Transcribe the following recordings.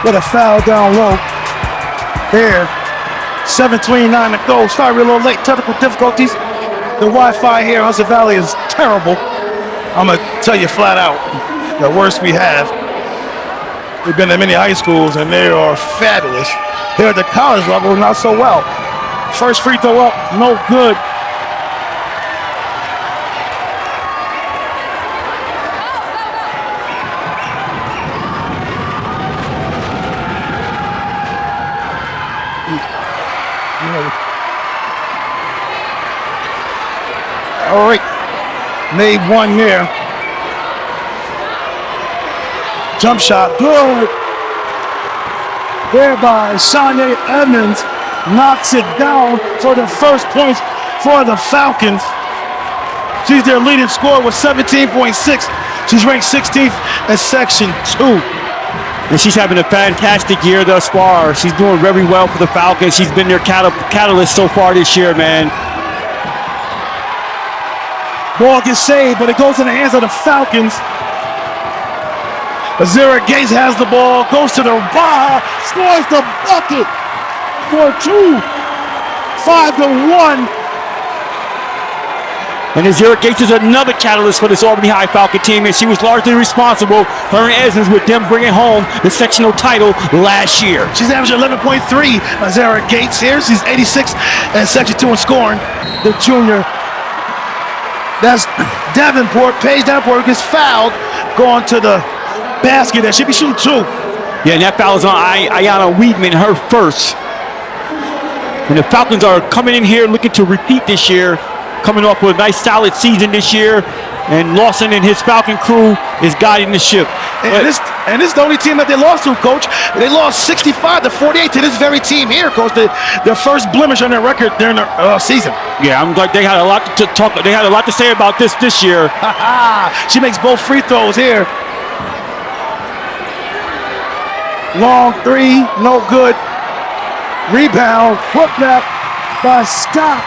with a foul down low. There. 7:29 to go. Sorry, we're a little late. Technical difficulties. The Wi-Fi here in Hudson Valley is terrible. I'm going to tell you flat out, the worst we have. We've been to many high schools, and they are fabulous. Here at the college level, not so well. First free throw up, no good. All right, made one there. Jump shot, good. Thereby, Shanae Edmonds knocks it down for the first points for the Falcons. She's their leading scorer with 17.6. She's ranked 16th in Section 2. And she's having a fantastic year thus far. She's doing very well for the Falcons. She's been their catalyst so far this year, man. Ball gets saved, but it goes in the hands of the Falcons. Azera Gates has the ball, goes to the bar, scores the bucket for 2, 5-1. And Azera Gates is another catalyst for this Albany High Falcon team, and she was largely responsible, her and Edmonds, with them bringing home the sectional title last year. She's averaging 11.3. Azera Gates here, she's 86 in Section 2 in scoring. The junior. That's Davenport. Paige Davenport gets fouled, going to the basket. That should be shooting 2. Yeah, and that foul is on Ayanna Weedman, her first. And the Falcons are coming in here looking to repeat this year, coming off with a nice solid season this year. And Lawson and his Falcon crew is guiding the ship. And this is the only team that they lost to, Coach. They lost 65-48 to this very team here, Coach. Their first blemish on their record during the season. Yeah, I'm glad they had a lot to talk. They had a lot to say about this year. She makes both free throws here. Long 3, no good. Rebound, put back by Scott.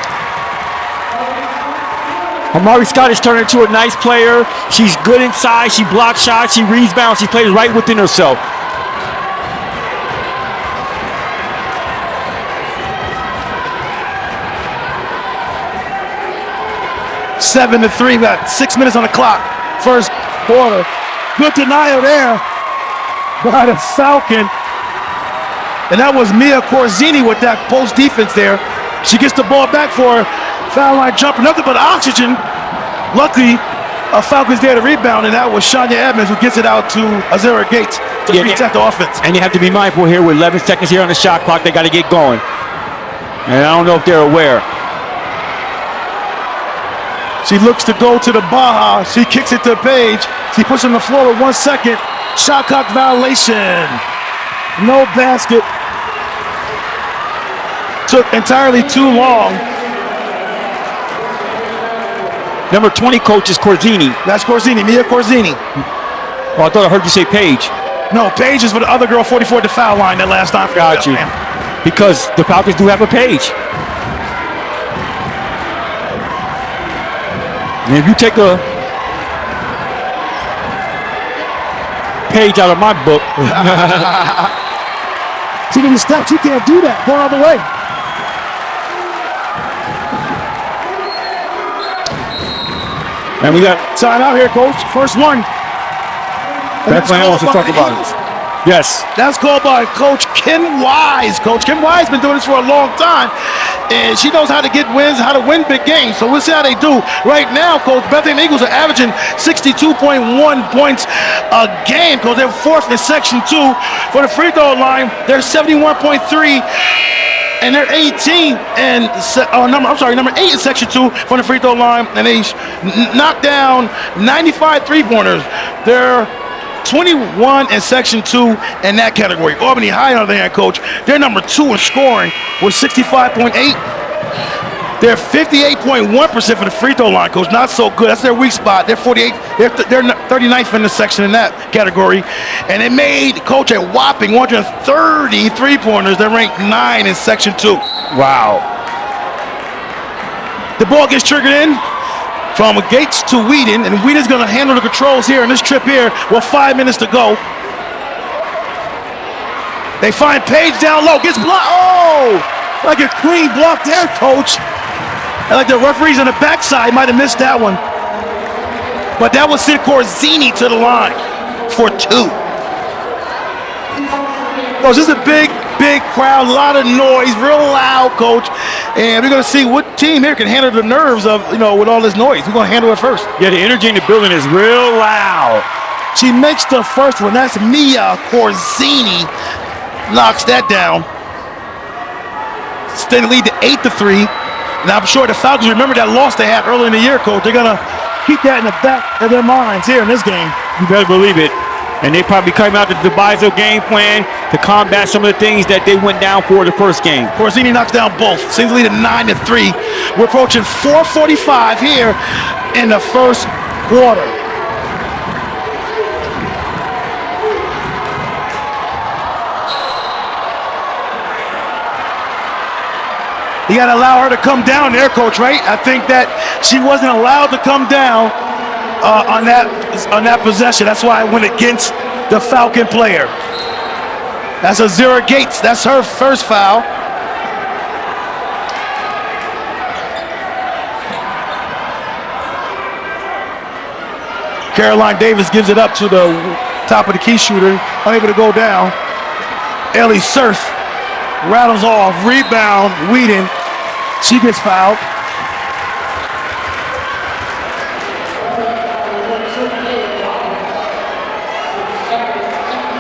Amari Scott has turned into a nice player. She's good inside. She blocks shots. She rebounds. She plays right within herself. Seven to 3, about 6 minutes on the clock. First quarter. Good denial there by the Falcon. And that was Mia Corzini with that post defense there. She gets the ball back for her. Foul line jumper, nothing but oxygen. Luckily, Falcons there to rebound, and that was Shania Edmonds who gets it out to Azera Gates to reset the offense. And you have to be mindful here with 11 seconds here on the shot clock. They got to get going. And I don't know if they're aware. She looks to go to the Baja. She kicks it to Paige. She puts it on the floor with 1 second. Shot clock violation. No basket. Took entirely too long. Number 20 coach is Corzini. That's Corzini, Mia Corzini. Oh, I thought I heard you say Paige. No, Paige is with the other girl, 44 at the foul line that last time. Got you. Because the Falcons do have a Paige. And if you take a page out of my book. She didn't step. She can't do that. Go all the way. And we got time out here, Coach. First one. Bethlehem wants to talk about it. Yes. That's called by Coach Kim Wise. Coach Kim Wise been doing this for a long time, and she knows how to get wins, how to win big games. So we'll see how they do. Right now, Coach, Bethlehem Eagles are averaging 62.1 points a game, because they're fourth in Section 2. For the free throw line, they're 71.3. And they're 18 and number 8 in Section 2 from the free throw line, and they knocked down 95 three-pointers. They're 21 in Section 2 in that category. Albany High, on the other hand, Coach, they're number 2 in scoring with 65.8. They're 58.1% for the free throw line, Coach. Not so good. That's their weak spot. They're 48. They're 39th in the section in that category. And they made, Coach, a whopping 130 three-pointers. They're ranked 9 in Section 2. Wow. The ball gets triggered in from Gates to Whedon, and Whedon's going to handle the controls here in this trip here with 5 minutes to go. They find Page down low. Gets blocked. Oh! Like a clean block there, coach. And like the referees on the backside might have missed that one. But that will send Corzini to the line for 2. Coach, this is a big crowd, a lot of noise, real loud, coach. And we're going to see what team here can handle the nerves of, with all this noise. We're going to handle it first. Yeah, the energy in the building is real loud. She makes the first one. That's Mia Corzini. Knocks that down. Extend the lead to 8-3. And I'm sure the Falcons remember that loss they had early in the year, coach. They're going to keep that in the back of their minds here in this game. You better believe it. And they probably come out to devise a game plan to combat some of the things that they went down for the first game. Corzini knocks down both. Sends the lead to 9-3. We're approaching 4:45 here in the first quarter. You got to allow her to come down there, coach, right? I think that she wasn't allowed to come down on that possession. That's why I went against the Falcon player. That's Azira Gates. That's her first foul. Caroline Davis gives it up to the top of the key shooter, unable to go down. Ellie Surf rattles off, rebound, Whedon. She gets fouled.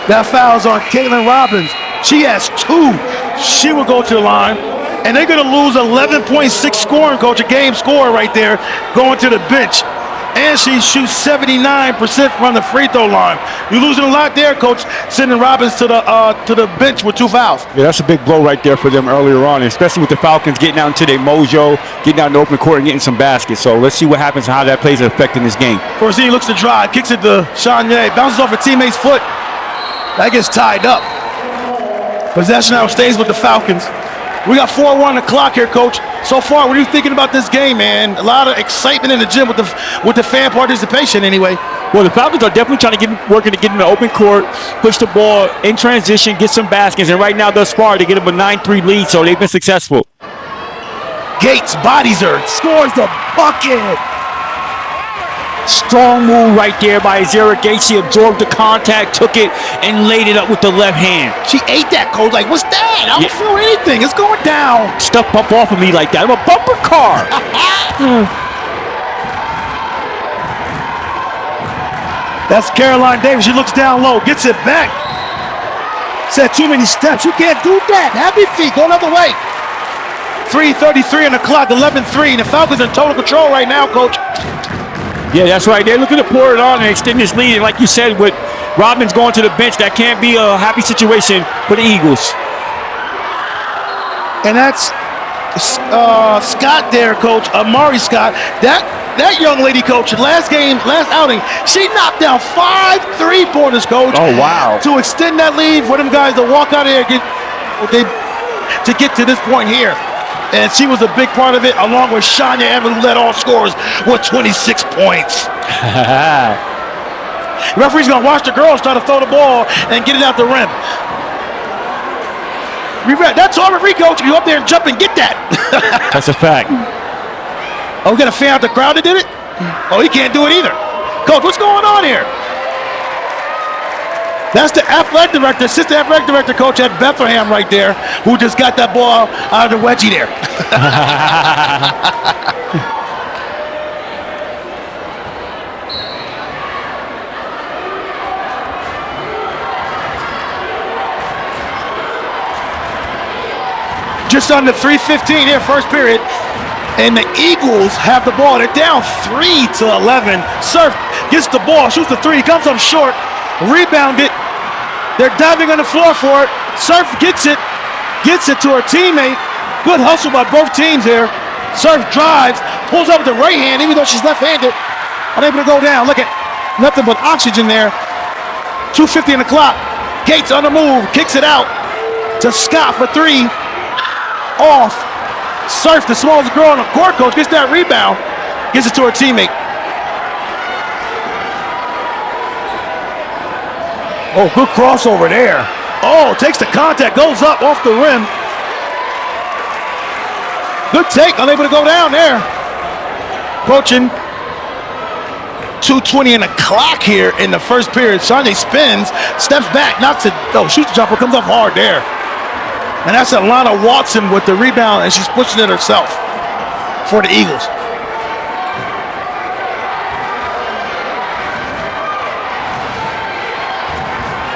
That foul's on Caitlin Robbins. She has 2. She will go to the line. And they're going to lose 11.6 scoring, coach, a game score right there, going to the bench. And she shoots 79% from the free throw line. You're losing a lot there, coach, sending Robbins to the bench with 2 fouls. Yeah, that's a big blow right there for them earlier on, especially with the Falcons getting out into their mojo, getting out in the open court and getting some baskets. So let's see what happens and how that plays an effect in this game. Corzini looks to drive, kicks it to Chanier, bounces off her teammate's foot. That gets tied up. Possession now stays with the Falcons. We got 4-1 the clock here, coach. So far, what are you thinking about this game, man? A lot of excitement in the gym with the fan participation anyway. Well, the Falcons are definitely trying to get in the open court, push the ball in transition, get some baskets, and right now thus far they get them a 9-3 lead, so they've been successful. Gates bodies her, scores the bucket. Strong move right there by Azira Gates. She absorbed the contact, took it, and laid it up with the left hand. She ate that, coach. Like, what's that? I don't feel anything. It's going down. Stuff bump off of me like that. I'm a bumper car. That's Caroline Davis. She looks down low, gets it back. Said too many steps. You can't do that. Happy feet. Go another way. 3:33 on the clock, 11-3. The Falcons in total control right now, coach. Yeah, that's right. They're looking to pour it on and extend this lead. And like you said, with Robbins going to the bench, that can't be a happy situation for the Eagles. And that's Scott there, coach. Amari Scott. That young lady, coach, last outing, she knocked down 5 3-pointers, coach. Oh, wow. To extend that lead for them guys to walk out of here to get to this point here. And she was a big part of it, along with Shania Evans, who led all scorers with 26 points. The referee's going to watch the girls try to throw the ball and get it out the rim. That's all referee, coach. You go up there and jump and get that. That's a fact. Oh, we got to fan out the crowd that did it? Oh, he can't do it either. Coach, what's going on here? That's the athletic director, assistant athletic director, coach at Bethlehem right there, who just got that ball out of the wedgie there. Just under 3:15 here, first period. And the Eagles have the ball. They're down 3-11. Surf gets the ball, shoots the 3, comes up short, rebounded. They're diving on the floor for it. Surf gets it to her teammate. Good hustle by both teams here. Surf drives, pulls up with the right hand, even though she's left-handed. Unable to go down. Look at nothing but oxygen there. 2:50 on the clock. Gates on the move, kicks it out to Scott for 3. Off. Surf, the smallest girl on the court, coach, gets that rebound, gets it to her teammate. Oh, good crossover there. Oh, takes the contact, goes up off the rim. Good take, unable to go down there. Approaching 2:20 in the clock here in the first period. Shanae spins, steps back, knocks it. Oh, shoots the jumper, comes up hard there. And that's Alana Watson with the rebound, and she's pushing it herself for the Eagles.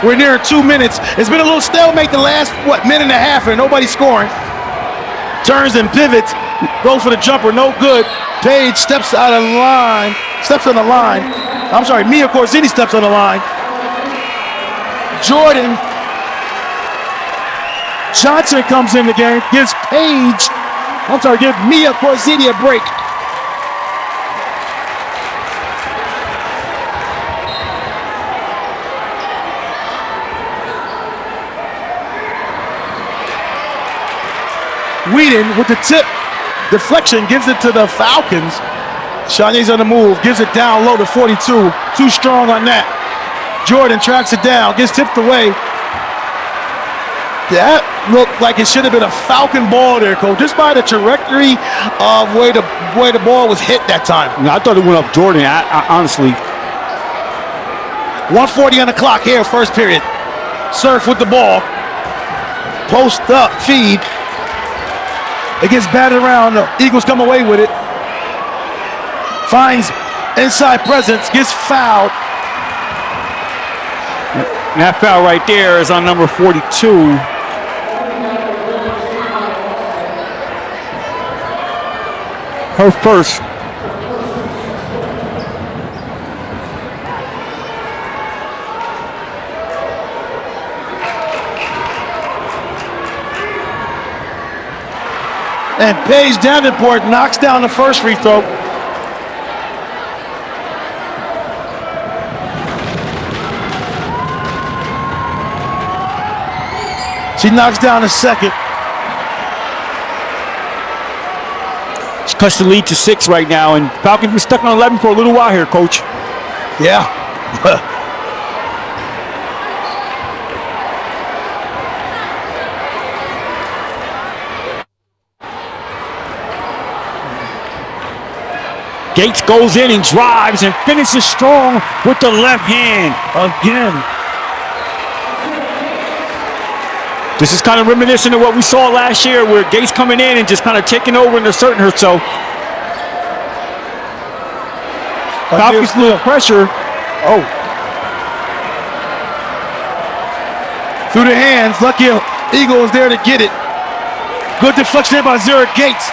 We're near 2 minutes. It's been a little stalemate the last, minute and a half, and nobody's scoring. Turns and pivots, goes for the jumper, no good. Paige steps out of line, steps on the line. I'm sorry, Mia Corsini steps on the line. Jordan Johnson comes in the game, gives Mia Corsini a break. Whedon with the tip deflection gives it to the Falcons. Shanae's on the move, gives it down low to 42. Too strong on that. Jordan tracks it down, gets tipped away. That looked like it should have been a Falcon ball there, Coach, just by the trajectory of where the ball was hit that time. I thought it went up Jordan, I honestly. 1:40 on the clock here, first period. Surf with the ball. Post up, feed. It gets batted around. The Eagles come away with it. Finds inside presence, gets fouled. And that foul right there is on number 42. Her first. And Paige Davenport knocks down the first free throw. She knocks down the second. She cuts the lead to 6 right now, and Falcons been stuck on 11 for a little while here, Coach. Yeah. Gates goes in and drives and finishes strong with the left hand again. This is kind of reminiscent of what we saw last year, where Gates coming in and just kind of taking over and asserting herself. Falcons little pressure. Oh. Through the hands, lucky Eagle is there to get it. Good deflection there by Zara Gates.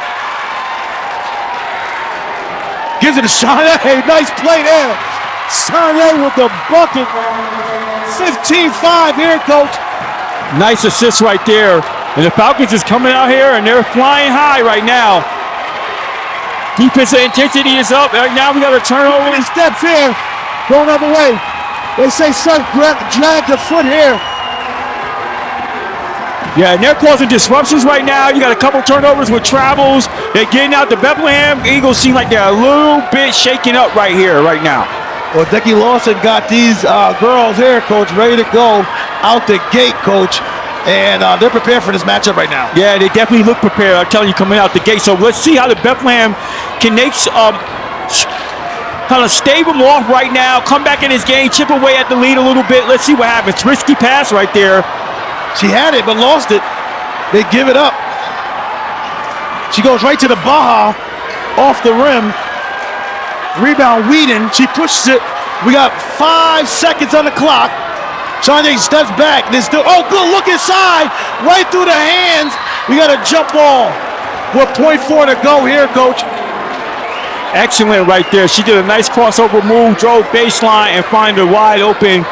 Gives it to Shanae. Nice play there. Shanae with the bucket. 15-5 here, Coach. Nice assist right there. And the Falcons is coming out here and they're flying high right now. Defensive intensity is up. Right now we got a turnover. And steps here. Going the other way. They say son drag the foot here. Yeah, and they're causing disruptions right now. You got a couple turnovers with travels. They're getting out to Bethlehem. Eagles seem like they're a little bit shaken up right here, right now. Well, Becky Lawson got these girls here, Coach, ready to go out the gate, Coach. And they're prepared for this matchup right now. Yeah, they definitely look prepared. I'm telling you, coming out the gate. So let's see how the Bethlehem can kind of stave them off right now, come back in this game, chip away at the lead a little bit. Let's see what happens. Risky pass right there. She had it, but lost it. They give it up. She goes right to the Baja, off the rim. Rebound, Whedon. She pushes it. We got 5 seconds on the clock. Shanae steps back. There's still, oh, good look inside. Right through the hands. We got a jump ball. With 0.4 to go here, Coach. Excellent right there. She did a nice crossover move, drove baseline, and find a wide open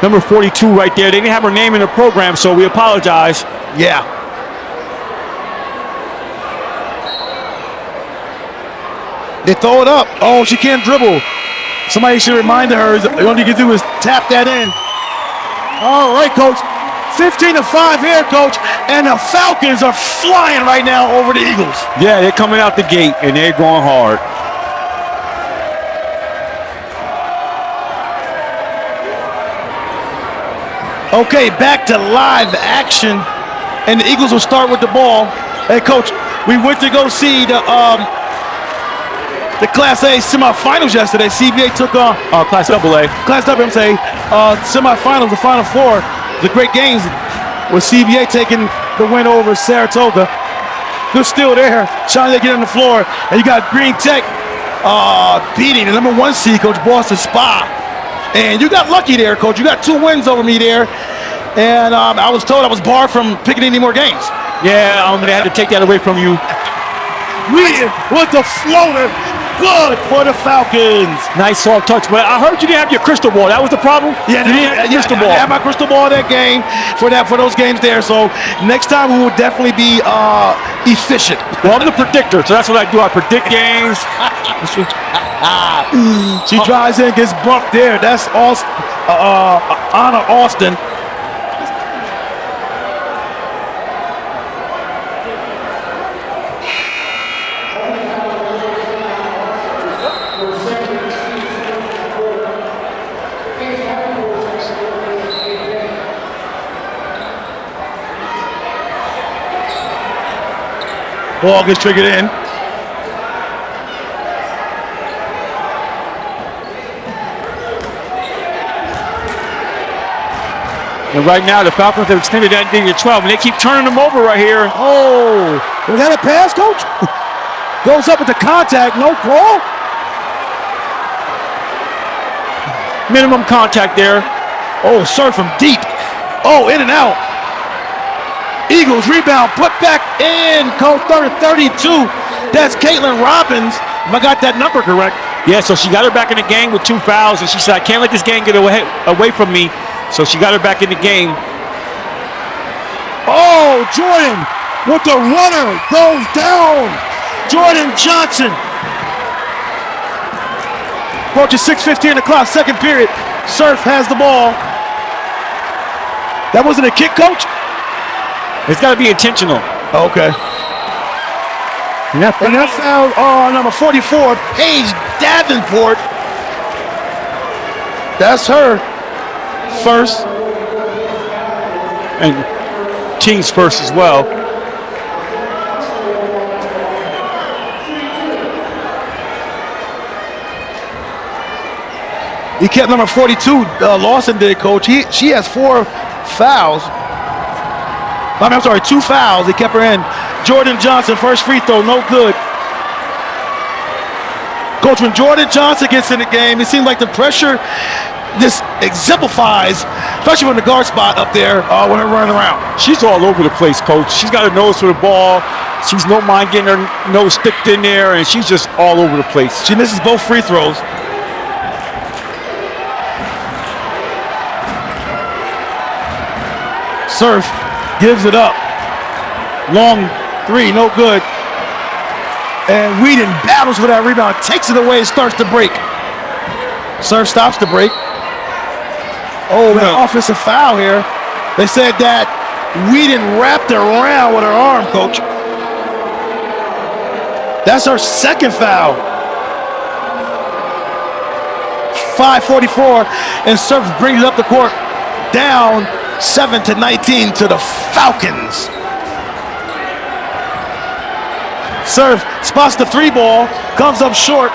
number 42 right there. They didn't have her name in the program, so we apologize. Yeah. They throw it up. Oh, she can't dribble. Somebody should remind her, all you can do is tap that in. All right, Coach. 15-5 here, Coach. And the Falcons are flying right now over the Eagles. Yeah, they're coming out the gate, and they're going hard. Okay, back to live action, and the Eagles will start with the ball. Hey, Coach, we went to go see the Class A semifinals yesterday. CBA took on Class AA. Class AA, I'm saying, semifinals, the Final Four, the great games with CBA taking the win over Saratoga. Good steal there. Trying to get on the floor, and you got Green Tech beating the number 1 seed, Coach Boston Spa. And you got lucky there, Coach. You got 2 wins over me there. And I was told I was barred from picking any more games. Yeah, they had to take that away from you. Wheaton with the floater. Good for the Falcons. Nice soft touch. But I heard you didn't have your crystal ball. That was the problem? Yeah, you didn't have your crystal ball. I had my crystal ball that game for those games there. So next time we will definitely be efficient. Well, I'm the predictor, so that's what I do. I predict games. She drives in, gets bumped there. That's Anna Austin. Ball gets triggered in. And right now, the Falcons have extended that thing to 12, and they keep turning them over right here. Oh, was that a pass, Coach? Goes up with the contact, no call. Minimum contact there. Oh, serve from deep. Oh, in and out. Eagles rebound, put back in. Coach, 32. That's Caitlin Robbins, if I got that number correct. Yeah, so she got her back in the game with 2 fouls, and she said, I can't let this game get away from me. So she got her back in the game. Oh, Jordan with the runner goes down. Jordan Johnson. Approaching 6:15 o'clock, second period. Surf has the ball. That wasn't a kick, Coach? It's got to be intentional. Okay. And that foul number 44, Paige Davenport. That's her first. And team's first as well. He kept number 42, Lawson did, Coach. She has 4 fouls. I'm sorry, 2 fouls. He kept her in. Jordan Johnson, first free throw, no good. Coach, when Jordan Johnson gets in the game, it seems like the pressure this exemplifies, especially from the guard spot up there when they're running around. She's all over the place, Coach. She's got her nose for the ball. She's no mind getting her nose sticked in there, and she's just all over the place. She misses both free throws. Surf gives it up. Long 3, no good. And Wheaton battles for that rebound, takes it away, and starts to break. Surf stops the break. Oh, an offensive foul here. They said that Wheaton wrapped around with her arm, Coach. That's her second foul. 5:44, and Surf brings it up the court, down 7-19 to the Falcons. Surf spots the 3 ball, comes up short.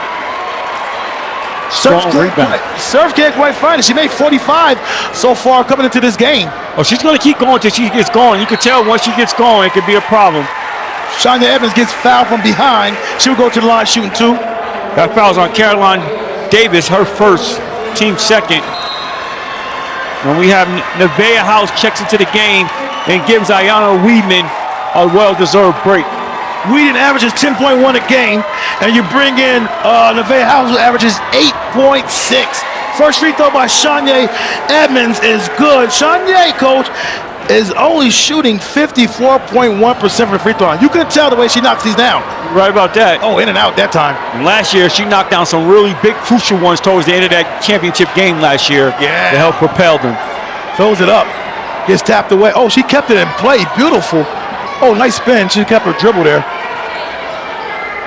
Surf can't quite find it. She made 45 so far coming into this game. Oh, she's going to keep going until she gets going. You can tell once she gets going, it could be a problem. Shania Evans gets fouled from behind. She'll go to the line shooting 2. That foul's on Caroline Davis, her first, team second. When we have Nevaeh House checks into the game and gives Ayanna Weidman a well-deserved break. Wheaton averages 10.1 a game, and you bring in Nevaeh House, who averages 8.6. First free throw by Shania Edmonds is good. Shania, Coach, is only shooting 54.1% from the free throw line. You can tell the way she knocks these down. Right about that. Oh, in and out that time. And last year, she knocked down some really big, crucial ones towards the end of that championship game last year. Yeah. To help propel them. Fills it up. Gets tapped away. Oh, she kept it in play. Beautiful. Oh, nice spin. She kept her dribble there.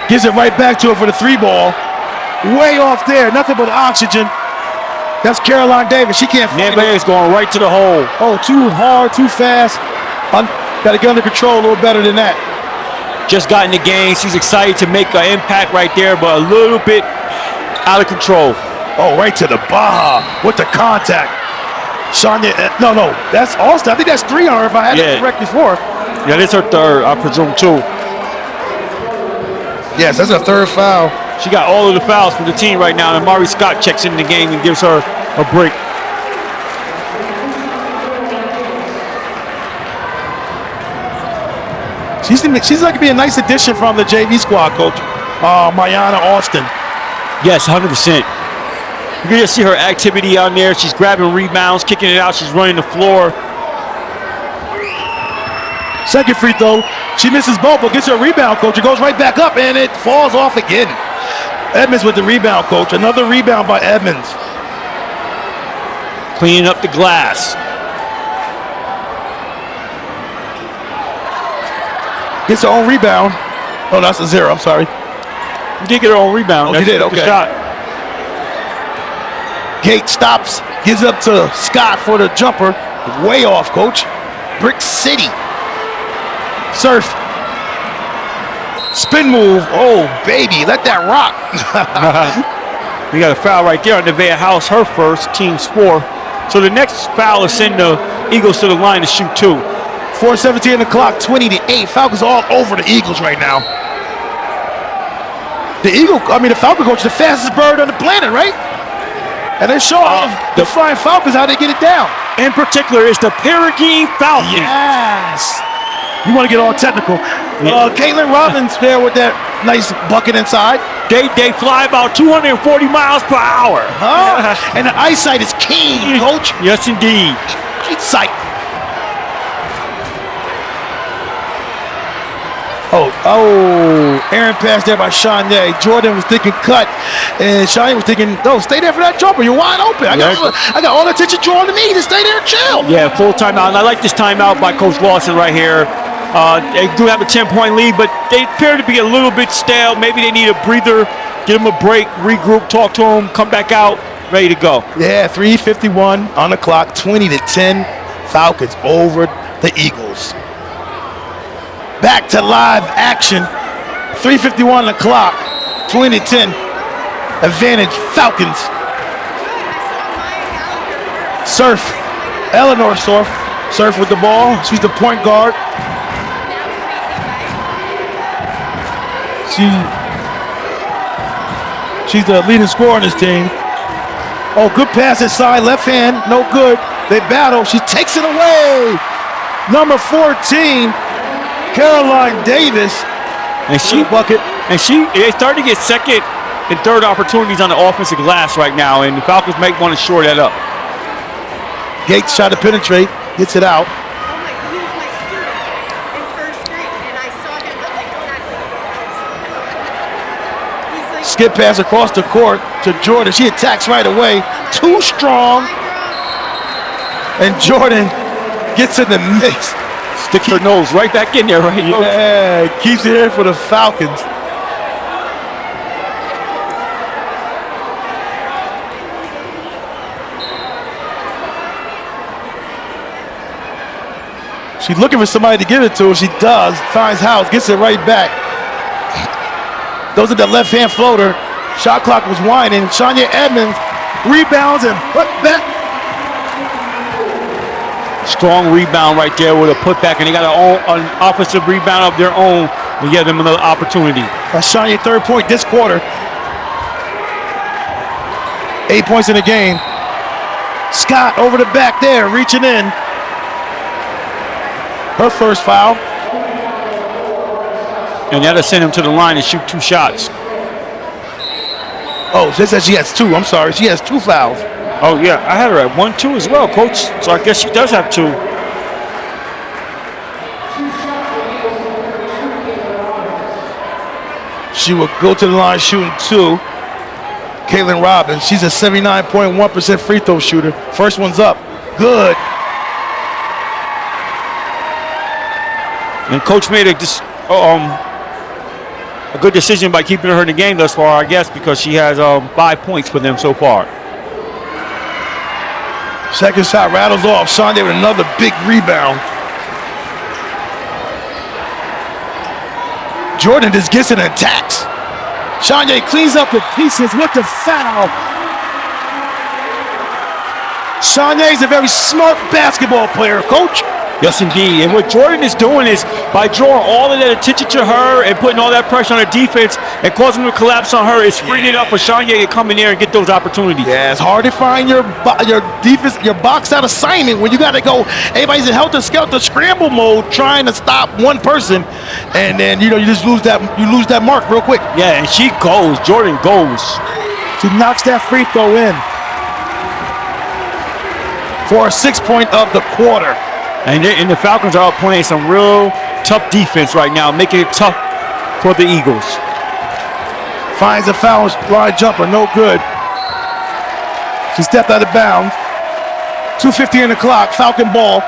Gives it right back to her for the 3 ball. Way off there. Nothing but oxygen. That's Caroline Davis. She can't find Nebe is going right to the hole. Oh, too hard, too fast. Got to get under control a little better than that. Just got in the game. She's excited to make an impact right there, but a little bit out of control. Oh, right to the Baja with the contact. Shania, no, that's Austin. I think that's 3 on her if I had it correct before. Yeah, this is her third, I presume, too. Yes, that's her third foul. She got all of the fouls for the team right now, and Mari Scott checks in the game and gives her a break. She's like to be a nice addition from the JV squad, Coach. Mariana Austin. Yes, 100%. You can just see her activity on there. She's grabbing rebounds, kicking it out. She's running the floor. Second free throw. She misses both, but gets her rebound, Coach. It goes right back up, and it falls off again. Edmonds with the rebound, Coach. Another rebound by Edmonds. Cleaning up the glass. Gets her own rebound. Oh, that's a 0. I'm sorry. You did get her own rebound. Oh, she did. Okay. Shot. Gate stops. Gives up to Scott for the jumper. Way off, Coach. Brick City. Surf. Spin move. Oh, baby. Let that rock. We got a foul right there on Nevaeh House. Her first. Team's 4. So the next foul is send the Eagles to the line to shoot 2. 4:17 on the clock, 20-8. Falcons all over the Eagles right now. The Falcon coach, the fastest bird on the planet, right? And they show off the flying Falcons how they get it down. In particular, it's the Peregrine Falcon. Yes. You want to get all technical. Caitlin Robbins there with that nice bucket inside. They fly about 240 miles per hour. And the eyesight is keen, Coach. Yes, indeed. Keen sight. Aaron passed there by Shania. Jordan was thinking cut, and Shania was thinking, no, stay there for that jumper. You're wide open. I got all the attention drawn to me. Just stay there and chill. Yeah, full timeout. And I like this timeout by Coach Lawson right here. They do have a 10-point lead, but they appear to be a little bit stale. Maybe they need a breather, give them a break, regroup, talk to them, come back out, ready to go. Yeah, 3:51 on the clock, 20-10. Falcons over the Eagles. Back to live action. 3:51 on the clock. 20-10. Advantage Falcons. Surf. Eleanor Surf. Surf with the ball. She's the point guard. She's the leading scorer on this team. Oh, good pass inside. Left hand. No good. They battle. She takes it away. Number 14. Caroline Davis, and she bucket, and they starting to get second and third opportunities on the offensive glass right now, and the Falcons might want to shore that up. Gates try to penetrate, gets it out. He was my student in first grade, and I saw him like skip pass across the court to Jordan. She attacks right away, too strong, and Jordan gets in the mix. Sticks her nose right back in there, right? Yeah, keeps it here for the Falcons. She's looking for somebody to give it to her. She does. Finds House, gets it right back. Goes to the left-hand floater. Shot clock was winding. Shania Edmonds rebounds and put back. Strong rebound right there with a putback, and they got an offensive rebound of their own to give them another opportunity. That's Shania's third point this quarter. 8 points in the game. Scott over the back there, reaching in. Her first foul. And that'll send him to the line and shoot 2 shots. Oh, she says she has 2. I'm sorry. She has 2 fouls. Oh, yeah. I had her at 1-2 as well, Coach. So I guess she does have 2. She will go to the line shooting 2. Caitlin Robbins. She's a 79.1% free throw shooter. First one's up. Good. And Coach made a good decision by keeping her in the game thus far, I guess, because she has 5 points for them so far. Second shot rattles off. Shonye with another big rebound. Jordan just gets in and attacks. Shonye cleans up the pieces with the foul. Shonye is a very smart basketball player, coach. Yes, indeed. And what Jordan is doing is by drawing all of that attention to her and putting all that pressure on her defense and causing them to collapse on her, is freeing it up for Shonye to come in there and get those opportunities. Yeah, it's hard to find your defense, your box out assignment when you got to go. Everybody's in helter-skelter scramble mode trying to stop one person, and then you just lose that mark real quick. Yeah, and she goes. Jordan goes. She knocks that free throw in for a 6-point of the quarter. And the Falcons are playing some real tough defense right now, making it tough for the Eagles. Finds a foul line jumper, no good. She stepped out of bounds. 2:50 on the clock, Falcon ball.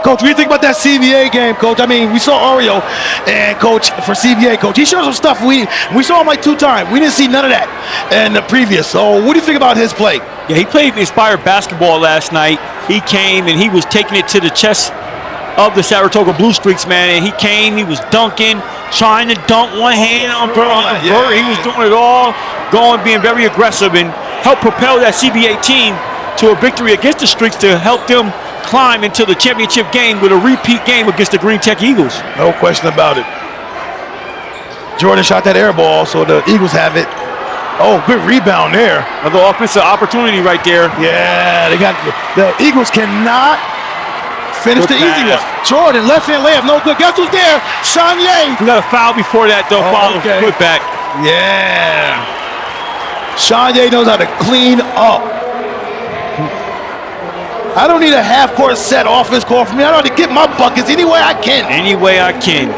Coach, what do you think about that CBA game, Coach? I mean, we saw Oreo, and Coach, for CBA, Coach, he showed some stuff. We saw him like 2 times. We didn't see none of that in the previous. So what do you think about his play? Yeah, he played inspired basketball last night. He came and he was taking it to the chest of the Saratoga Blue Streaks, man. And he came, he was dunking, trying to dunk one hand on Bert. He was doing it all, being very aggressive, and helped propel that CBA team to a victory against the Streaks to help them climb into the championship game with a repeat game against the Green Tech Eagles. No question about it. Jordan shot that air ball, so the Eagles have it. Oh, good rebound there. Another offensive opportunity right there. Yeah, the Eagles cannot finish the easy one. Jordan, left-hand layup, no good. Guess who's there? Shonye. We got a foul before that, though. Okay. Put back. Yeah. Shonye knows how to clean up. I don't need a half-court set offense call for me. I know how to get my buckets any way I can. Any way I can.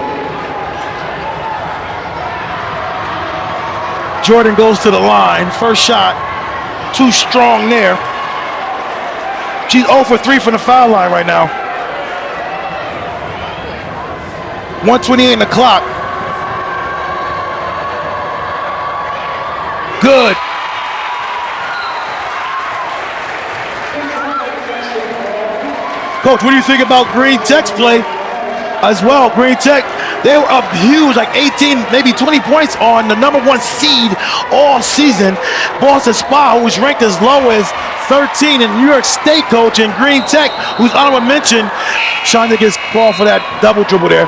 Jordan goes to the line. First shot, too strong there. She's 0 for 3 from the foul line right now. 1:28 on the clock. Good. Coach, what do you think about Green Tech's play as well? Green Tech, they were up huge, like 18, maybe 20 points on the number 1 seed all season. Boston Spa, who's ranked as low as 13 in New York State, coach, and Green Tech, who's honorable mention. Shonye gets called for that double dribble there.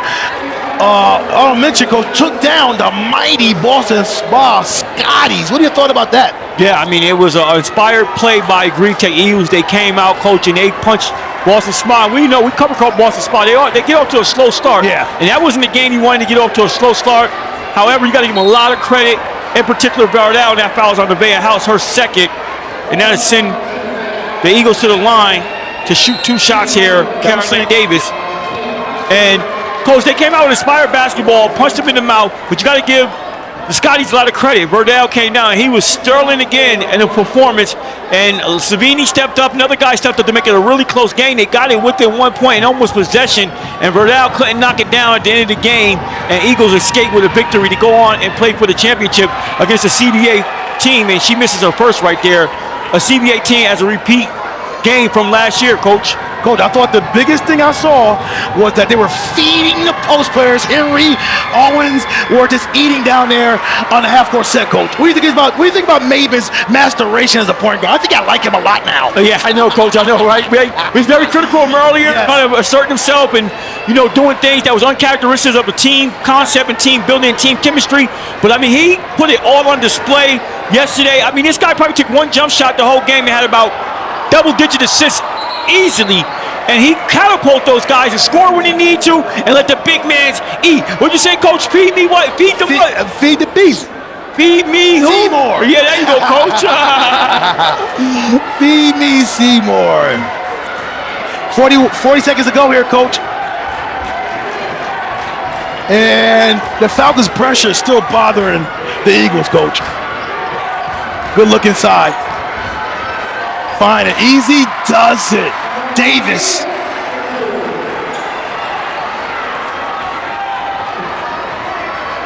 Honorable mention, coach, took down the mighty Boston Spa Scotties. What do you thought about that? Yeah, I mean, it was an inspired play by Green Tech Eagles. They came out, coach, and they punched Boston Spa. We know, we cover Boston Spa. They get off to a slow start. Yeah. And that wasn't the game you wanted to get off to a slow start. However, you got to give them a lot of credit. In particular, Verdell, that fouls on Nevaeh House, her second. And that'll send the Eagles to the line to shoot 2 shots here. Caroline Davis. And, coach, they came out with inspired basketball, punched them in the mouth, but you got to give the Scotties a lot of credit. Verdell came down, and he was sterling again in the performance. And Savini stepped up, another guy stepped up to make it a really close game. They got it within 1 point and almost possession, and Verdell couldn't knock it down at the end of the game, and Eagles escaped with a victory to go on and play for the championship against a CBA team, and she misses her first right there. A CBA team as a repeat game from last year, coach. Coach, I thought the biggest thing I saw was that they were feeding the post players. Henry, Owens were just eating down there on the half-court set, coach. What do you think about Maven's masturation as a point guard? I think I like him a lot now. Yeah, I know, coach. I know, right? He's very critical of him earlier, trying to assert himself and, doing things that was uncharacteristic of the team concept and team building and team chemistry. But, I mean, he put it all on display yesterday. I mean, this guy probably took 1 jump shot the whole game and had about double-digit assists easily, and he catapult those guys and score when he need to and let the big mans eat. What'd you say, coach? Feed me what? Feed the what? Feed the beast. Feed me who? Seymour. Yeah, there you go, coach. Feed me Seymour. 40 seconds to go here, coach. And the Falcons' pressure is still bothering the Eagles, coach. Good look inside. Fine and easy, does it. Davis.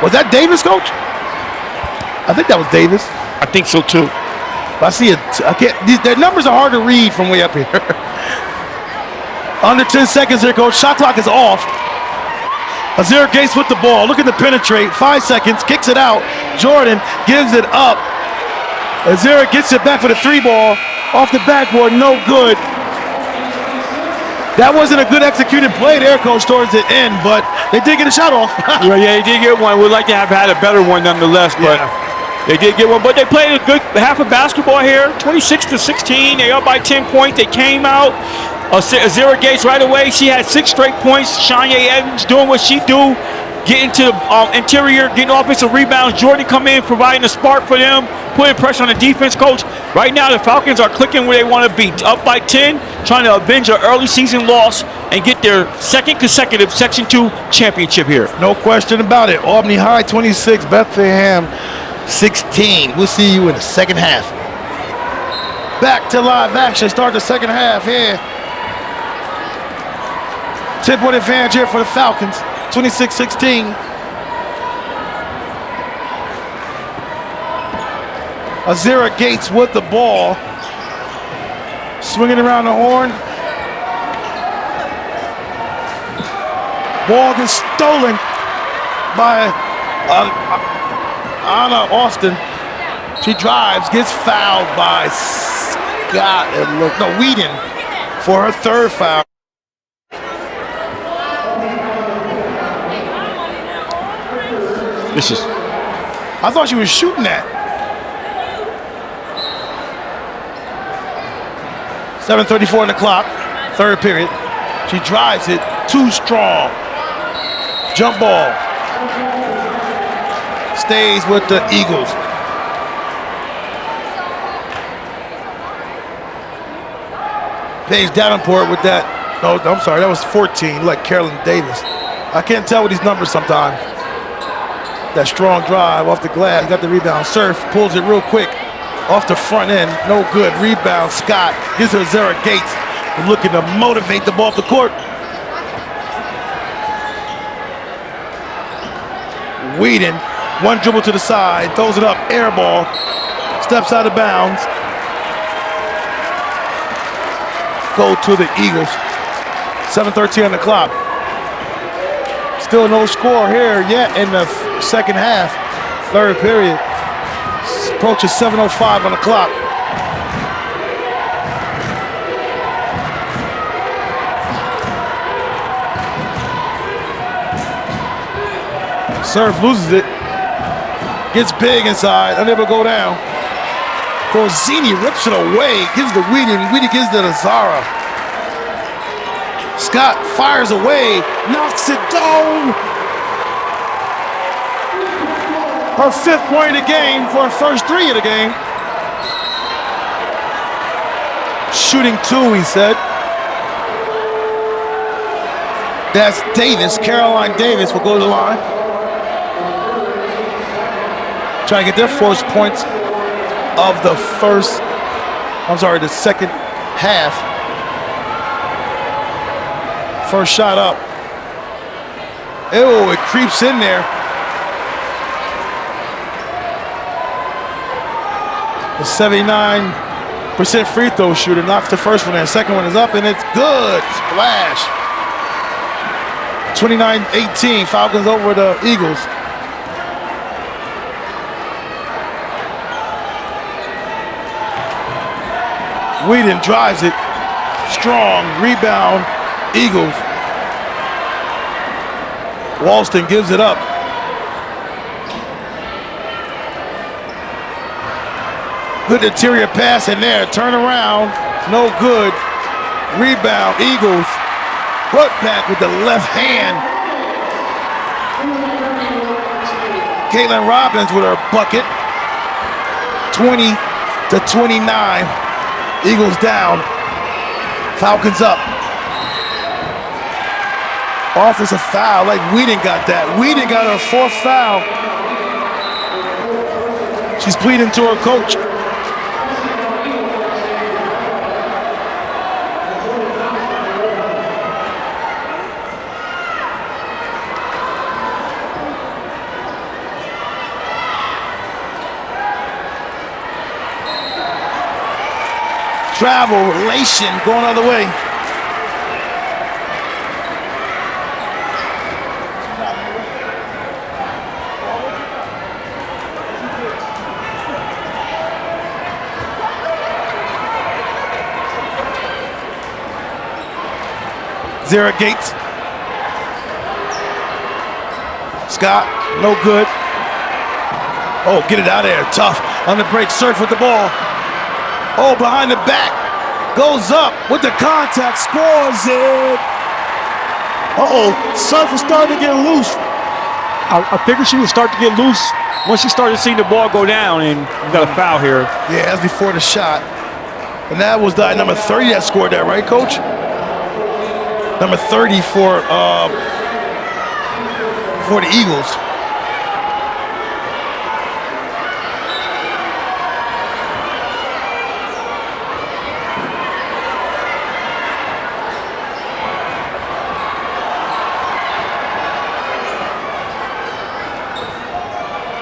Was that Davis, coach? I think that was Davis. I think so, too. I see it. I can't. Their numbers are hard to read from way up here. Under 10 seconds here, coach. Shot clock is off. Azir Gates with the ball, looking to penetrate. 5 seconds, kicks it out. Jordan gives it up. Azir gets it back for the 3-ball. Off the backboard, no good. That wasn't a good executed play there, coach, towards the end, but they did get a shot off. Well, yeah, they did get one. We'd like to have had a better one nonetheless, but they did get one. But they played a good half of basketball here, 26-16. They up by 10 points. They came out. Azira Gates right away. She had 6 straight points. Shania Evans doing what she do, getting to the interior, getting offensive rebounds. Jordan come in, providing a spark for them, putting pressure on the defense, coach. Right now, the Falcons are clicking where they want to be. Up by 10, trying to avenge an early season loss and get their second consecutive Section 2 championship here. No question about it. Albany High 26, Bethlehem 16. We'll see you in the second half. Back to live action. Start the second half here. 10-point advantage here for the Falcons. 26-16. Azira Gates with the ball. Swinging around the horn. Ball gets stolen by Anna Austin. She drives, gets fouled by Scott. Whedon for her 3rd foul. I thought she was shooting that. 7:34 on the clock, 3rd period. She drives it, too strong. Jump ball. Stays with the Eagles. Paige Davenport with that. No, I'm sorry, that was 14, like Carolyn Davis. I can't tell with these numbers sometimes. That strong drive off the glass, got the rebound. Surf pulls it real quick off the front end, no good. Rebound, Scott gives her Zara Gates, looking to motivate the ball off the court. Whedon, one dribble to the side, throws it up, air ball, steps out of bounds. Go to the Eagles. 7:13 on the clock. Still no score here yet in the second half, 3rd period. Approaches 7:05 on the clock. Surf loses it. Gets big inside, unable to go down. Corzini rips it away, gives the Whedon. Whedon gives it to Zara. Scott fires away, knocks it down. Her 5th point of the game for her first 3 of the game. Shooting 2, he said. That's Davis, Caroline Davis will go to the line. Trying to get their first points of the second half. First shot up. Ew, it creeps in there. The 79% free throw shooter knocks the first one in. Second one is up and it's good. Splash. 29-18, Falcons over the Eagles. Whedon drives it. Strong rebound, Eagles. Walston gives it up. Good interior pass in there. Turn around. No good. Rebound. Eagles. Put back with the left hand. Caitlin Robbins with her bucket. 20-29. Eagles down. Falcons up. Offensive foul. Like Whedon got that. Whedon got her 4th foul. She's pleading to her coach. travel, relation going the other way. Zero Gates. Scott, no good. Oh, get it out of there. Tough on the break. Surf with the ball. Oh, behind the back. Goes up with the contact. Scores it. Uh-oh. Surf is starting to get loose. I figured she would start to get loose once she started seeing the ball go down, and we got a foul here. Yeah, that's before the shot. And that was the number 30 that scored that, right, Coach? Number 30 for the Eagles.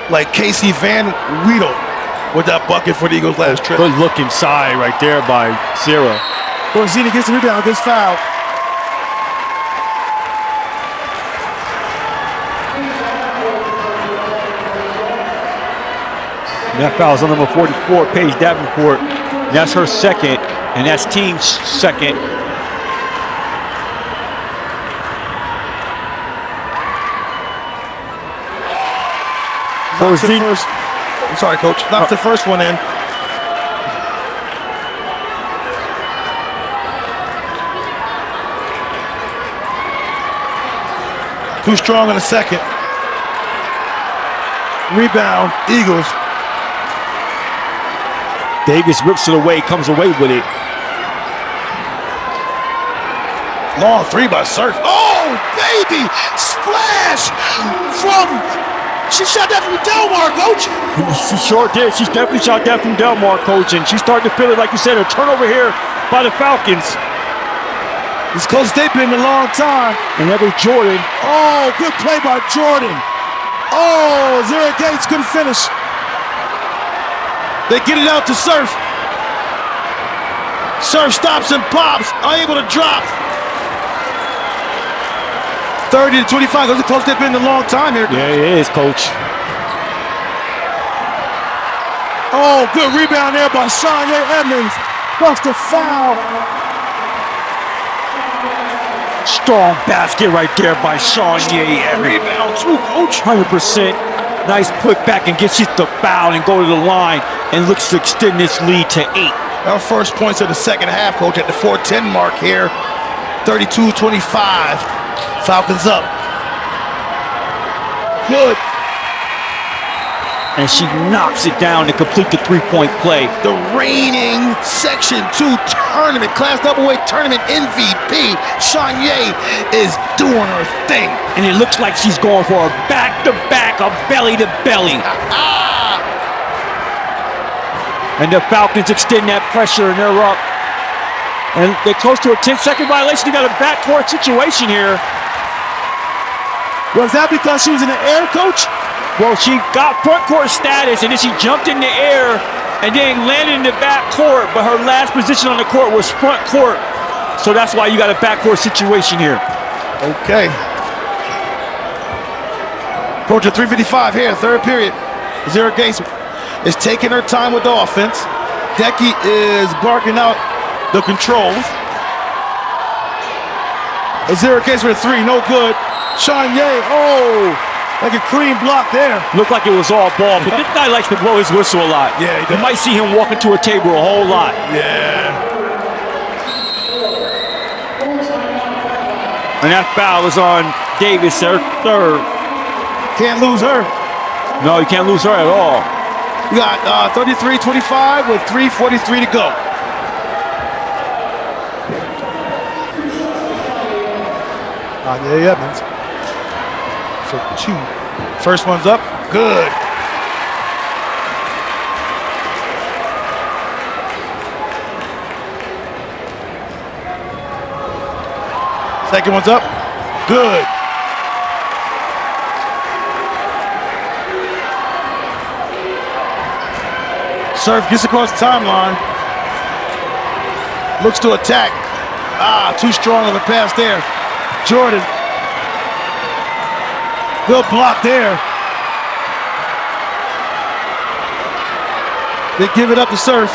Like Casey Van Weedle with that bucket for the Eagles last trip. Good look inside right there by Sarah. Borzini gets the rebound, gets fouled. That foul is on number 44, Paige Davenport. That's her second, and that's team's second. I'm sorry, Coach. Knocks the first one in. Too strong in the second. Rebound, Eagles. Davis rips it away, comes away with it. Long three by Surf. Oh, baby! Splash from... She shot that from Delmar, Coach. She sure did. She definitely shot that from Delmar, Coach, and she's starting to feel it, like you said, a turnover here by the Falcons. It's close they've been in a long time. And that was Jordan. Oh, good play by Jordan. Oh, Zara Gates couldn't finish. They get it out to Surf. Surf stops and pops, unable to drop. 30 to 25. Those are close they've been in a long time here. Yeah, it is, Coach. Oh, good rebound there by Shania Edmonds. Busts the foul. Strong basket right there by Shania Edmonds. Rebound too, Coach. 100%. Nice put back and gets you the foul and go to the line and looks to extend this lead to 8. Our first points of the second half, Coach, at the 4:10 mark here. 32-25. Falcons up. Good. And she knocks it down to complete the three-point play. The reigning Section 2 tournament, Class AA tournament MVP, Shania, is doing her thing. And it looks like she's going for a back-to-back, a belly-to-belly. And the Falcons extend that pressure, and they're up. And they're close to a 10-second violation. You got a backcourt situation here. Was that because she was in the air, Coach? Well, she got front court status, and then she jumped in the air and then landed in the back court, but her last position on the court was front court. So that's why you got a backcourt situation here. Okay. Approaching 3:55 here, third period. Zara Gates is taking her time with the offense. Decky is barking out the controls. Zara Gates with a three, no good. Shania, oh, like a clean block there. Looked like it was all ball, but this guy likes to blow his whistle a lot. Yeah, he does. You might see him walking to a table a whole lot. Yeah. And that foul is on Davis, her third. Can't lose her. No, you can't lose her at all. We got 33-25 with 3:43 to go. Yeah, Evans for 2. First one's up. Good. Second one's up. Good. Surf gets across the timeline. Looks to attack. Too strong of a pass there. Jordan. Good block there. They give it up to Surf.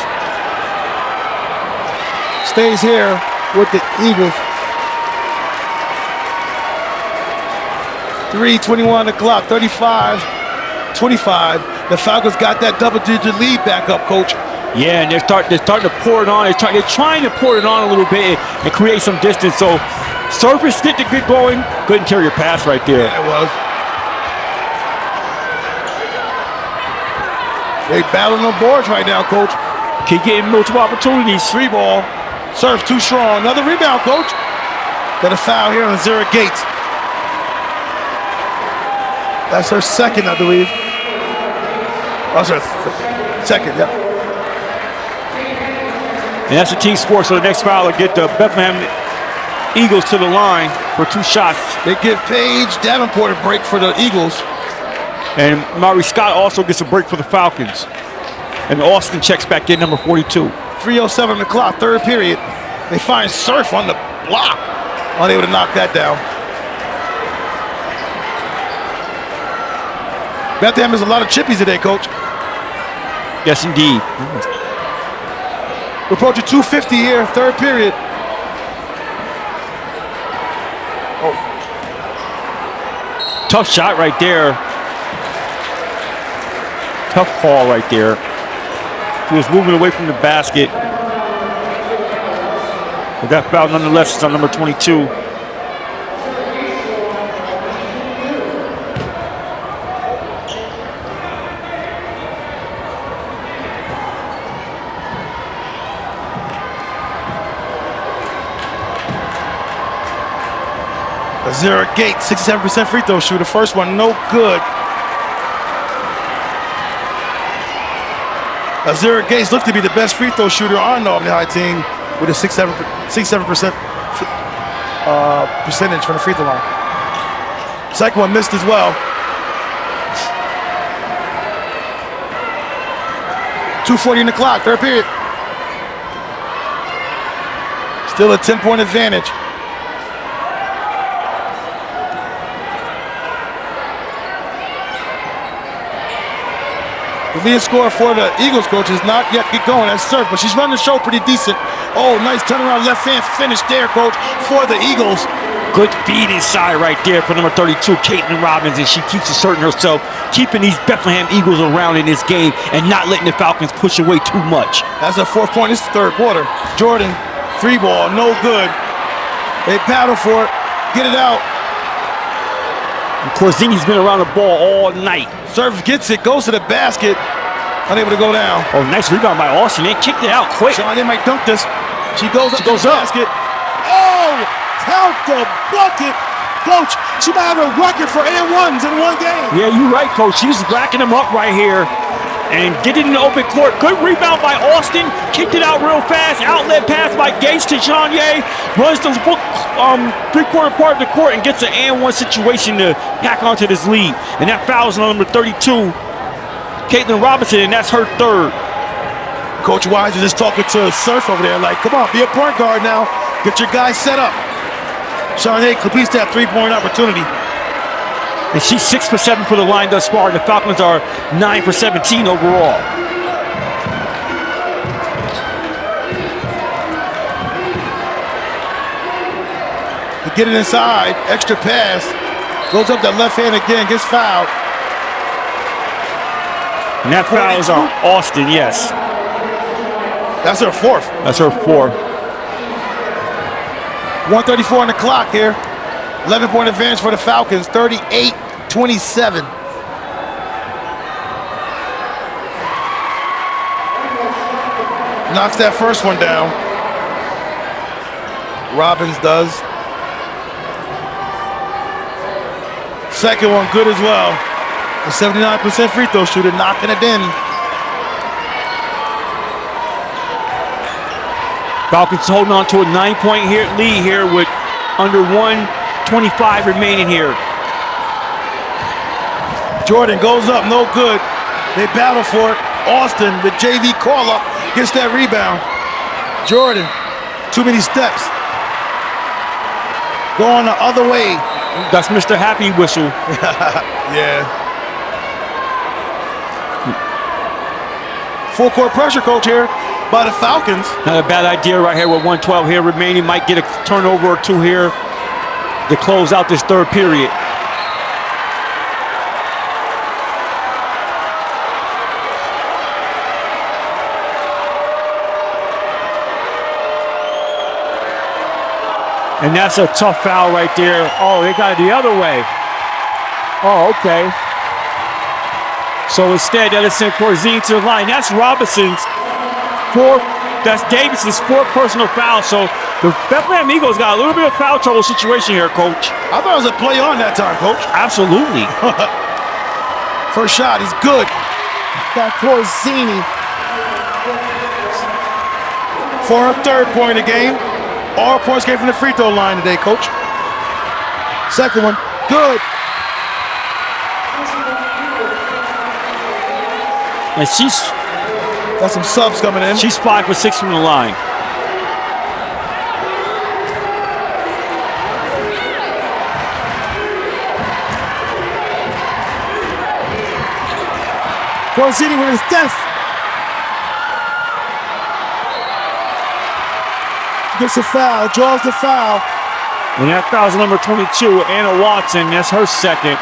Stays here with the Eagles. 3:21 on the clock, 35-25. The Falcons got that double-digit lead back up, Coach. Yeah, and they're starting to pour it on. They're trying to pour it on a little bit and create some distance. So Surface did get going. Good interior pass right there. Yeah, it was. They battling on boards right now, Coach. Keep getting multiple opportunities. Free ball. Surf too strong. Another rebound, Coach. Got a foul here on Zara Gates. That's her second, I believe. That's her second, yep. And that's a team sport, so the next foul will get the Bethlehem Eagles to the line for 2 shots. They give Paige Davenport a break for the Eagles. And Maury Scott also gets a break for the Falcons. And Austin checks back in, number 42. 3:07 on the clock, third period. They find Surf on the block. Unable to knock that down. Bethlehem has a lot of chippies today, Coach. Yes, indeed. We're approaching 2:50 here, third period. Tough shot right there. Tough call right there. He was moving away from the basket. But that foul nonetheless is on number 22. Zara Gates, 67% free throw shooter. First one, no good. Zara Gates looked to be the best free throw shooter on the Albany High team with a 67% percentage from the free throw line. Second one missed as well. 2:40 in the clock, third period. Still a 10-point advantage. The lead scorer for the Eagles, Coach, is not yet get going. That's Surf, but she's running the show pretty decent. Oh, nice turnaround left hand finish there, Coach, for the Eagles. Good feed inside right there for number 32, Caitlin Robbins, and she keeps asserting herself, keeping these Bethlehem Eagles around in this game and not letting the Falcons push away too much. That's her fourth point. It's the third quarter. Jordan, free ball, no good. They paddle for it, get it out. And Corzini's been around the ball all night. Surf gets it, goes to the basket, unable to go down. Oh, nice rebound by Austin. They kicked it out quick. Sean, they might dunk this. She goes up to the basket. Oh, count the bucket. Coach, she might have a record for and-ones in one game. Yeah, you're right, Coach. She's racking them up right here and getting in the open court. Good rebound by Austin. Kicked it out real fast. Outlet pass by Gates to Jean-Ye. Runs the three-quarter part of the court and gets an and-one situation to pack onto this lead. And that fouls on number 32, Caitlin Robinson, and that's her third. Coach Wise is just talking to Surf over there like, come on, be a point guard now. Get your guys set up. Jean-Ye completes that three-point opportunity. And she's 6 for 7 for the line thus far. The Falcons are 9 for 17 overall. To get it inside, extra pass. Goes up that left hand again, gets fouled. And that foul is on Austin, yes. That's her fourth. That's her fourth. 1:34 on the clock here. 11-point advantage for the Falcons, 38-27. Knocks that first one down. Robbins does. Second one good as well. A 79% free throw shooter, knocking it in. Falcons holding on to a 9-point lead here with under 1:25 remaining here. Jordan goes up, no good. They battle for it. Austin, the JV call-up, gets that rebound. Jordan Too many steps. Going the other way. That's Mr. Happy Whistle. Yeah. Full court pressure, coach, here by the Falcons. Not a bad idea right here with 1:12 here remaining. Might get a turnover or two here to close out this third period. And that's a tough foul right there. Oh, they got it the other way. Oh, okay. So instead, that is sent Porzingis to the line. That's Robinson's fourth. That's Davis's fourth personal foul. So the Bethlehem Eagles got a little bit of foul trouble situation here, Coach. I thought it was a play on that time, coach. Absolutely. First shot, he's good. That Porzingis for a third point of the game. All points came from the free throw line today, coach. Second one, good. And she's Got some subs coming in. She's 5 for 6 from the line. Porzingis with his death. Gets a foul, draws the foul. And that foul's number 22, Anna Watson. That's her second.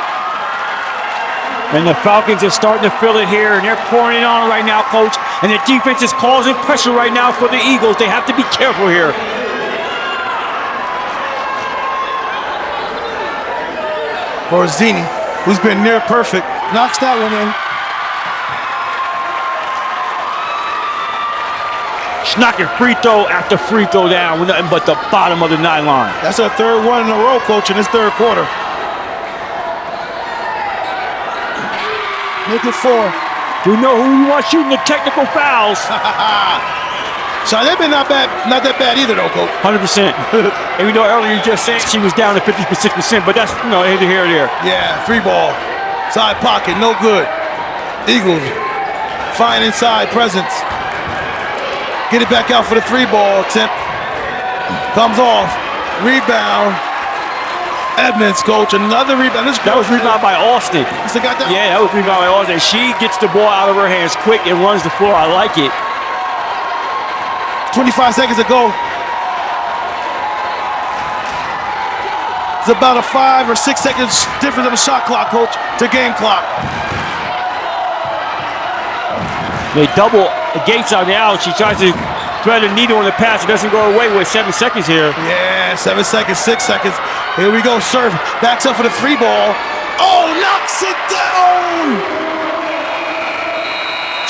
And the Falcons are starting to feel it here, and they're pouring it on right now, Coach. And the defense is causing pressure right now for the Eagles. They have to be careful here. Porzingis, who's been near perfect, knocks that one in. She's knocking free throw after free throw down with nothing but the bottom of the 9 line. That's her third one in a row, Coach, in this third quarter. Make it 4. We know who you want shooting the technical fouls. So they've been not that bad either, though, Coach. 100%. And we know earlier you just said she was down to 56%, but that's, you know, either here or there. Yeah, free ball. Side pocket, no good. Eagles, fine inside presence. Get it back out for the 3-ball attempt. Comes off. Rebound. Edmonds, Coach, another rebound. That was rebound by Austin. You still got that? Yeah, that was rebound by Austin. She gets the ball out of her hands quick and runs the floor. I like it. 25 seconds to go. It's about a 5 or 6 seconds difference on the shot clock, Coach, to game clock. They double Gates on the out. She tries to thread a needle on the pass. It doesn't go away with 7 seconds here. Yeah, 7 seconds, 6 seconds. Here we go, serve. Backs up for the 3-ball. Oh, knocks it down!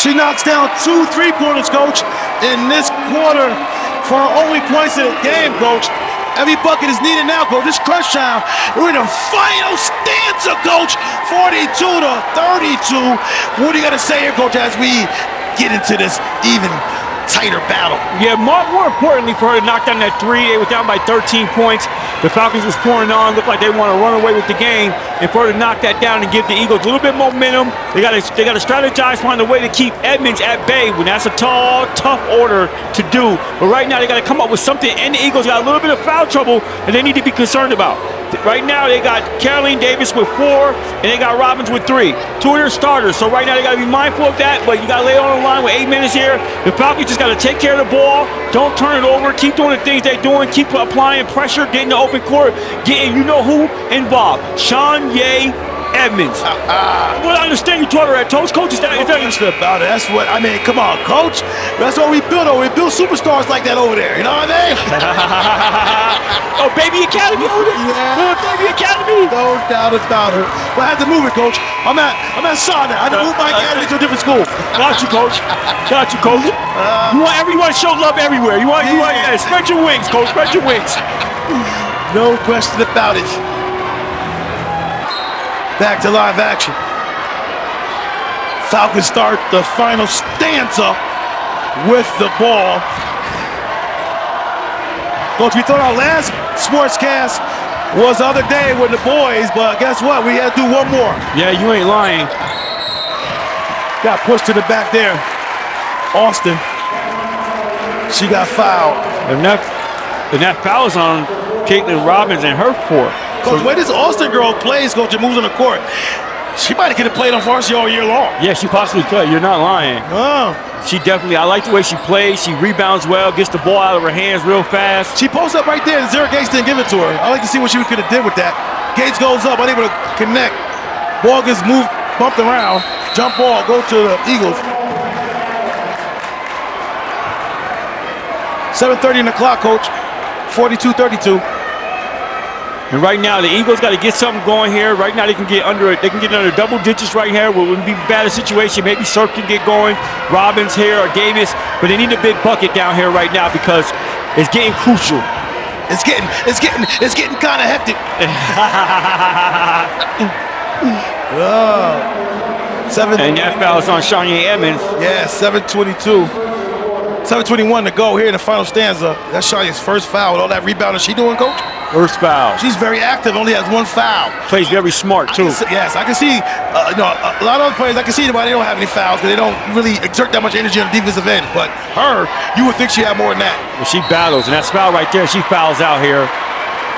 She knocks down 2 3-pointers, Coach, in this quarter for her only points in the game, Coach. Every bucket is needed now, Coach. This crunch time. We're in the final stanza, Coach. 42-32. What do you got to say here, Coach, as we get into this even tighter battle? Yeah, more importantly for her to knock down that 3. They were down by 13 points. The Falcons was pouring on, looked like they want to run away with the game, and for her to knock that down and give the Eagles a little bit momentum, they got to strategize, find a way to keep Edmonds at bay when that's a tall, tough order to do. But right now they got to come up with something, and the Eagles got a little bit of foul trouble that they need to be concerned about. Right now they got Caroline Davis with 4, and they got Robbins with 3. 2 of their starters. So right now they got to be mindful of that, but you got to lay on the line with 8 minutes here. The Falcons just got to take care of the ball. Don't turn it over. Keep doing the things they're doing. Keep applying pressure, getting the open court, getting you-know-who involved. Sean Ye Edmonds. Well, I understand you taught her at Toast. Coach, is that about it. That's what, I mean, come on, Coach. That's what we build over. We build superstars like that over there. You know what I mean? Oh, Baby Academy over there? Yeah. Baby Academy. No doubt about it. Well, I had to move it, Coach. I'm at Shaw now. I had to move my academy to a different school. Got you, Coach. Got you, Coach. You want everyone to show love everywhere. You want spread your wings, Coach. Spread your wings. No question about it. Back to live action. Falcons start the final stanza with the ball. Coach, we thought our last Sportscast was the other day with the boys, but guess what? We had to do one more. Yeah, you ain't lying. Got pushed to the back there. Austin. She got fouled. And that foul's on Caitlin Robbins and her fourth. Coach, the way this Austin girl plays, Coach, and moves on the court, she might have could have played on varsity all year long. Yeah, she possibly could. You're not lying. Oh. She definitely, I like the way she plays. She rebounds well, gets the ball out of her hands real fast. She posts up right there, and Zara Gates didn't give it to her. I like to see what she could have did with that. Gates goes up, unable to connect. Ball gets moved, bumped around. Jump ball, go to the Eagles. 7:30 in the clock, Coach. 42-32. And right now, the Eagles got to get something going here. Right now, they can get under double digits right here. It wouldn't be a bad situation. Maybe Surf can get going. Robbins here or Davis, but they need a big bucket down here right now because it's getting crucial. It's getting kind of hectic. Seven. And that foul's on Shania Emmons. Yeah, 7:22. 7:21 to go here in the final stanza. That's Shania's first foul. With all that rebounding she doing, Coach? First foul. She's very active, only has one foul. Plays very smart, too. Yes, I can see, a lot of other players, I can see why they don't have any fouls because they don't really exert that much energy on the defensive end. But her, you would think she had more than that. Well, she battles, and that foul right there, she fouls out here.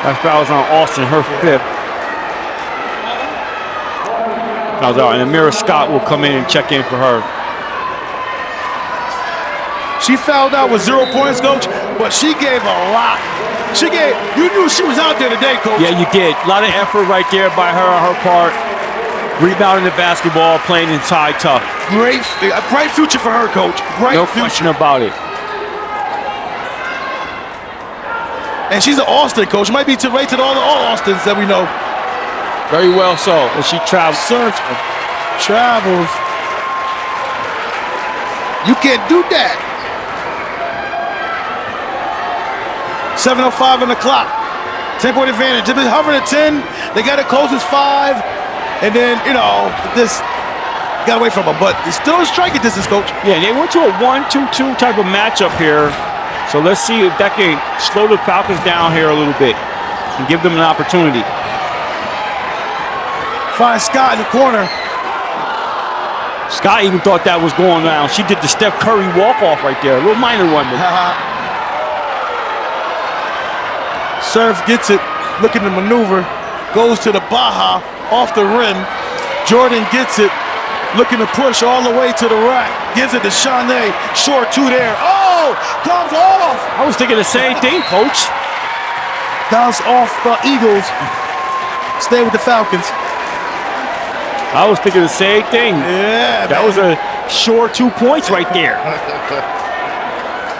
That foul's on Austin, her fifth. Fouls out, and Amira Scott will come in and check in for her. She fouled out with 0 points, Coach, but she gave a lot. You knew she was out there today, Coach. Yeah, you did. A lot of effort right there by her on her part. Rebounding the basketball, playing inside tough. Bright future for her, Coach. No question about it. And she's an Austin, Coach. Might be too late to all Austins that we know. Very well so. And she travels. Travels. You can't do that. 7:05 on the clock. 10-point advantage. They've been hovering at 10. They got it close as 5. And then, this got away from them. But it's still a striking distance, Coach. Yeah, they went to a 1-2-2 type of matchup here. So let's see if that can slow the Falcons down here a little bit and give them an opportunity. Find Scott in the corner. Scott even thought that was going down. She did the Steph Curry walk-off right there. A little minor one. Surf gets it, looking to maneuver, goes to the Baja, off the rim. Jordan gets it, looking to push all the way to the rack. Gives it to Shanae, short two there. Oh, comes off. I was thinking the same thing, Coach. Bounce off the Eagles. Stay with the Falcons. I was thinking the same thing. Yeah, that was a short 2 points right there.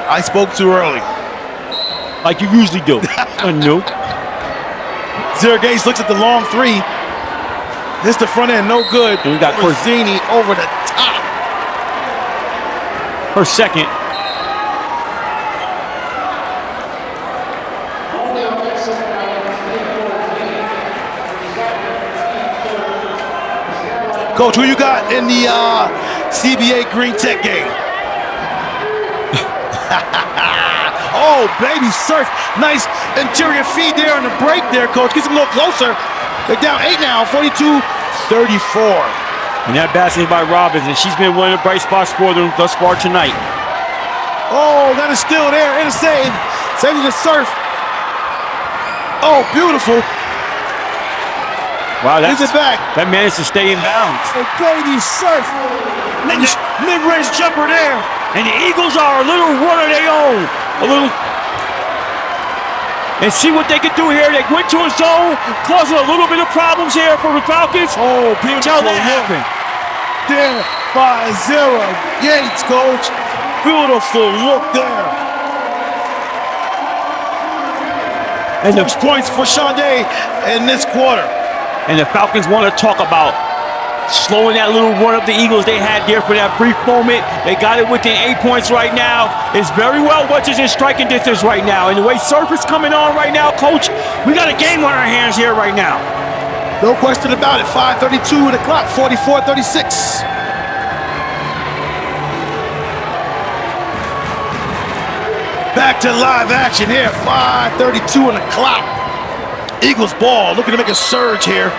I spoke too early. Like you usually do. No. Zara Gates looks at the long three. Hits the front end, no good. And we got Corzini over the top. Her second. Coach, who you got in the CBA Green Tech game? Oh, baby Surf. Nice interior feed there on the break there, Coach. Gets them a little closer. They're down 8 now, 42-34. And that basket by Robbins, and she's been one of the bright spots for them thus far tonight. Oh, that is still there. And a save. Saves the Surf. Oh, beautiful. Wow, that's it back. That managed to stay in bounds. Oh, baby Surf. Mid-range jumper there. And the Eagles are a little one of their own. And see what they can do here. They went to a zone, causing a little bit of problems here for the Falcons. Oh, beautiful. Tell that happened. There, 5-0. Yates, Coach. Beautiful look there. And 6 points for Shanae in this quarter. And the Falcons want to talk about slowing that little run of the Eagles they had there for that brief moment. They got it within 8 points right now. It's very well what's in striking distance right now. And the way Surf is coming on right now, Coach, we got a game on our hands here right now. No question about it. 5:32 the clock, 44-36. Back to live action here, 5:32 on the clock. Eagles ball, looking to make a surge here.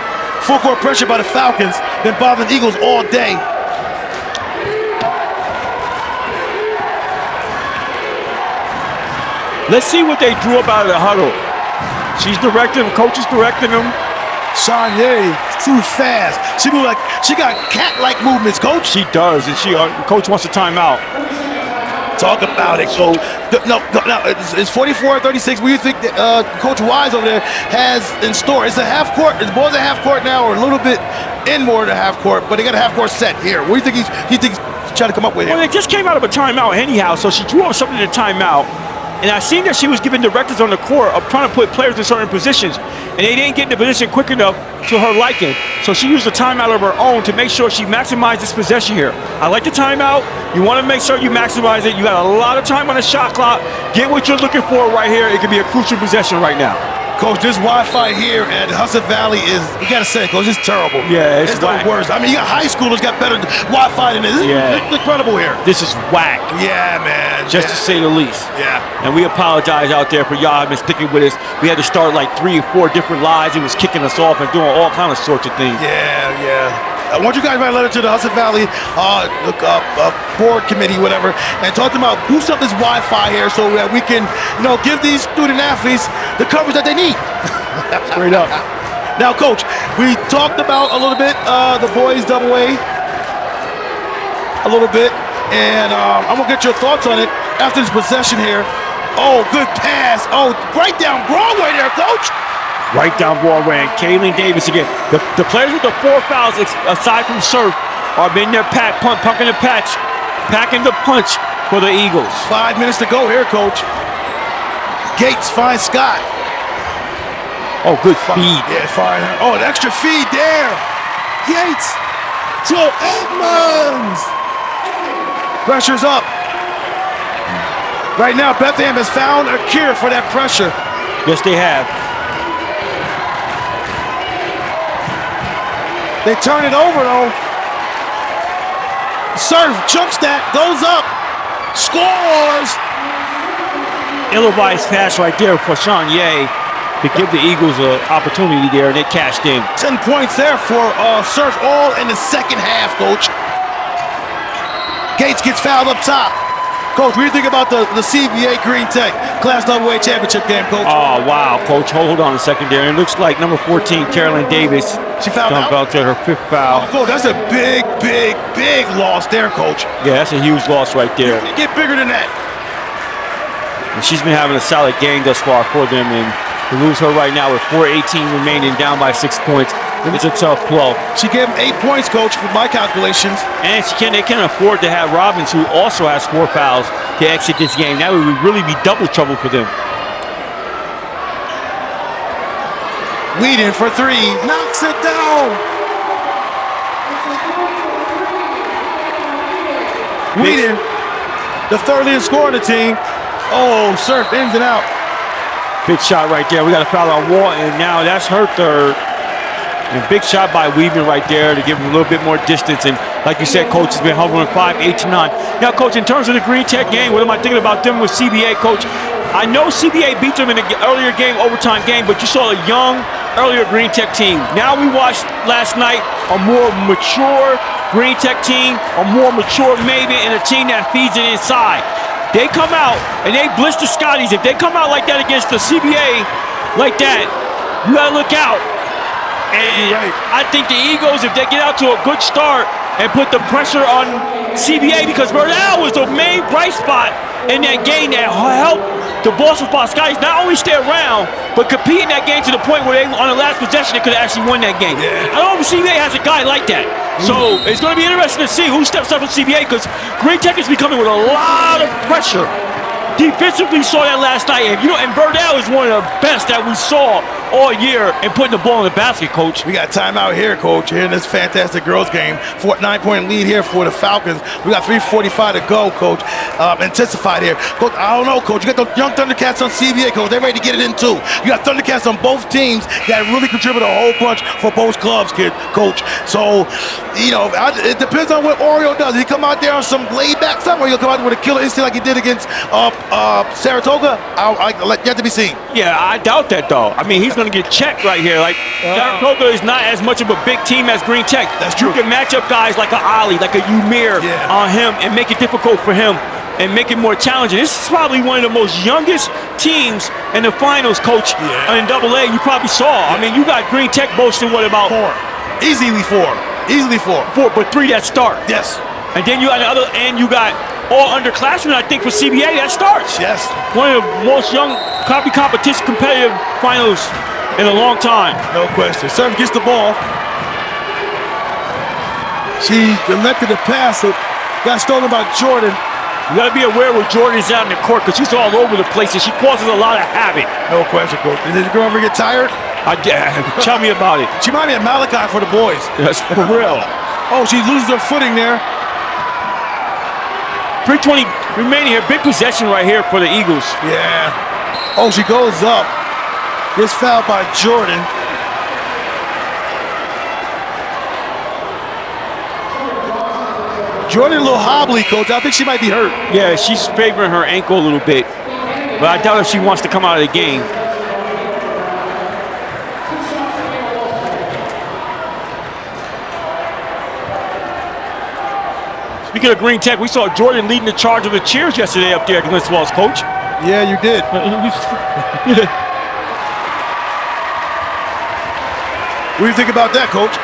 Full court pressure by the Falcons. Been bothering the Eagles all day. Let's see what they drew up out of the huddle. She's directing them, coach is directing them. Shanye, too fast. She moved like she got cat-like movements, coach. She does, and coach wants a timeout. Talk about it, coach. No, it's 44-36. What do you think Coach Wise over there has in store? It's a half court. It's more than a half court now, or a little bit in more than a half court, but they got a half court set here. What do you think he's trying to come up with here? Well, they just came out of a timeout anyhow, so she drew up something in a timeout. And I seen that she was giving directives on the court of trying to put players in certain positions, and they didn't get in the position quick enough to her liking. So she used a timeout of her own to make sure she maximized this possession here. I like the timeout. You want to make sure you maximize it. You got a lot of time on the shot clock. Get what you're looking for right here. It could be a crucial possession right now. Coach, this Wi-Fi here at Hudson Valley is, you gotta say, Coach, it's terrible. Yeah, it's the whack. worst. I mean, you got high schoolers got better Wi-Fi than this. Yeah. It's incredible here. This is whack. Yeah, man. Just to say the least. Yeah. And we apologize out there for y'all been sticking with us. We had to start like 3 or 4 different lives. It was kicking us off and doing all kind of sorts of things. Yeah. I want you guys to write a letter to the Hudson Valley board committee, whatever, and talk to them about boost up this Wi-Fi here so that we can, give these student athletes the coverage that they need. Straight up. Now, Coach, we talked about a little bit the boys double A, a little bit, and I'm gonna get your thoughts on it after this possession here. Oh, good pass. Oh, right down Broadway there, Coach. Right down Broadway, and Kaylin Davis again. The players with the 4 fouls, aside from Surf, are in their pumping the patch, packing the punch for the Eagles. 5 minutes to go here, Coach. Gates finds Scott. Oh, good feed. Yeah, fine. Oh, an extra feed there. Gates to Edmonds. Pressure's up. Right now, Bethlehem has found a cure for that pressure. Yes, they have. They turn it over, though. Surf, jump stat, goes up, scores. Ill-advised pass right there for Shanye to give the Eagles an opportunity there, and they cashed in. 10 points there for Surf, all in the second half, Coach. Gates gets fouled up top. Coach, what do you think about the CBA Green Tech Class AA championship game, Coach? Oh, wow, Coach. Hold on a second there. It looks like number 14, Carolyn Davis, she fouled out to her 5th foul. Oh, Coach, that's a big loss there, Coach. Yeah, that's a huge loss right there. Get bigger than that. And she's been having a solid game thus far for them, and to lose her right now with 4:18 remaining, down by 6 points, it's a tough blow. She gave him 8 points, Coach, with my calculations. And they can't afford to have Robbins, who also has 4 fouls, to exit this game. That would really be double trouble for them. Whedon for 3, knocks it down. Whedon, the third leading scorer on the team. Oh, Surf ins and out. Big shot right there. We got a foul on Wall, and now that's her 3rd. And big shot by Weidman right there to give him a little bit more distance. And like you said, Coach has been hovering 5, 8 to 9. Now, Coach, in terms of the Green Tech game, what am I thinking about them with CBA, Coach? I know CBA beat them in the earlier game, overtime game, but you saw a young, earlier Green Tech team. Now we watched last night a more mature Green Tech team, a more mature Maven, and a team that feeds it inside. They come out and they blitz the Scotties. If they come out like that against the CBA, like that, you gotta look out. And I think the Eagles, if they get out to a good start and put the pressure on CBA, because Burdell was the main bright spot in that game that helped the Boston Scotties not only stay around, but compete in that game to the point where they, on the last possession, they could have actually won that game. Yeah. I don't know if CBA has a guy like that. So it's going to be interesting to see who steps up with CBA, because Green Tech is becoming with a lot of pressure. Defensively, saw that last night, and Burdell is one of the best that we saw all year in putting the ball in the basket, Coach. We got timeout here, Coach, here in this fantastic girls game. 9-point lead here for the Falcons. We got 3:45 to go, Coach. Intensified here. Coach, I don't know, Coach. You got the young Thundercats on CBA, Coach. They're ready to get it in, too. You got Thundercats on both teams that really contribute a whole bunch for both clubs, Coach. So, it depends on what Oreo does. He come out there on some laid-back stuff, or he'll come out with a killer instinct like he did against Saratoga. Yet to be seen. Yeah, I doubt that, though. I mean, he's going to get checked right here. Like, Saratoga is not as much of a big team as Green Tech. That's true. You can match up guys like a Ali, like a Umir on him, and make it difficult for him. and make it more challenging. This is probably one of the most youngest teams in the finals, Coach, in AA you probably saw. I mean, you got Green Tech boasting, what about? 4. Easily 4. Easily 4. 4, but 3 that start. Yes. And then you on the other end, you got all underclassmen, I think, for CBA that starts. Yes. One of the most young competition competitive finals in a long time. No question. Serve gets the ball. She elected to pass it. Got stolen by Jordan. You got to be aware where Jordan is out in the court because she's all over the place and she causes a lot of havoc. No question, Coach. Did the girl ever get tired? Tell me about it. She might be a Malachi for the boys. That's for real. Oh, she loses her footing there. 3:20 remaining here. Big possession right here for the Eagles. Yeah. Oh, she goes up. Gets fouled by Jordan. Jordan a little hobbly, Coach. I think she might be hurt. Yeah, she's favoring her ankle a little bit. But I doubt if she wants to come out of the game. Speaking of Green Tech, we saw Jordan leading the charge of the cheers yesterday up there at Glen Swallows, Coach. Yeah, you did. What do you think about that, Coach?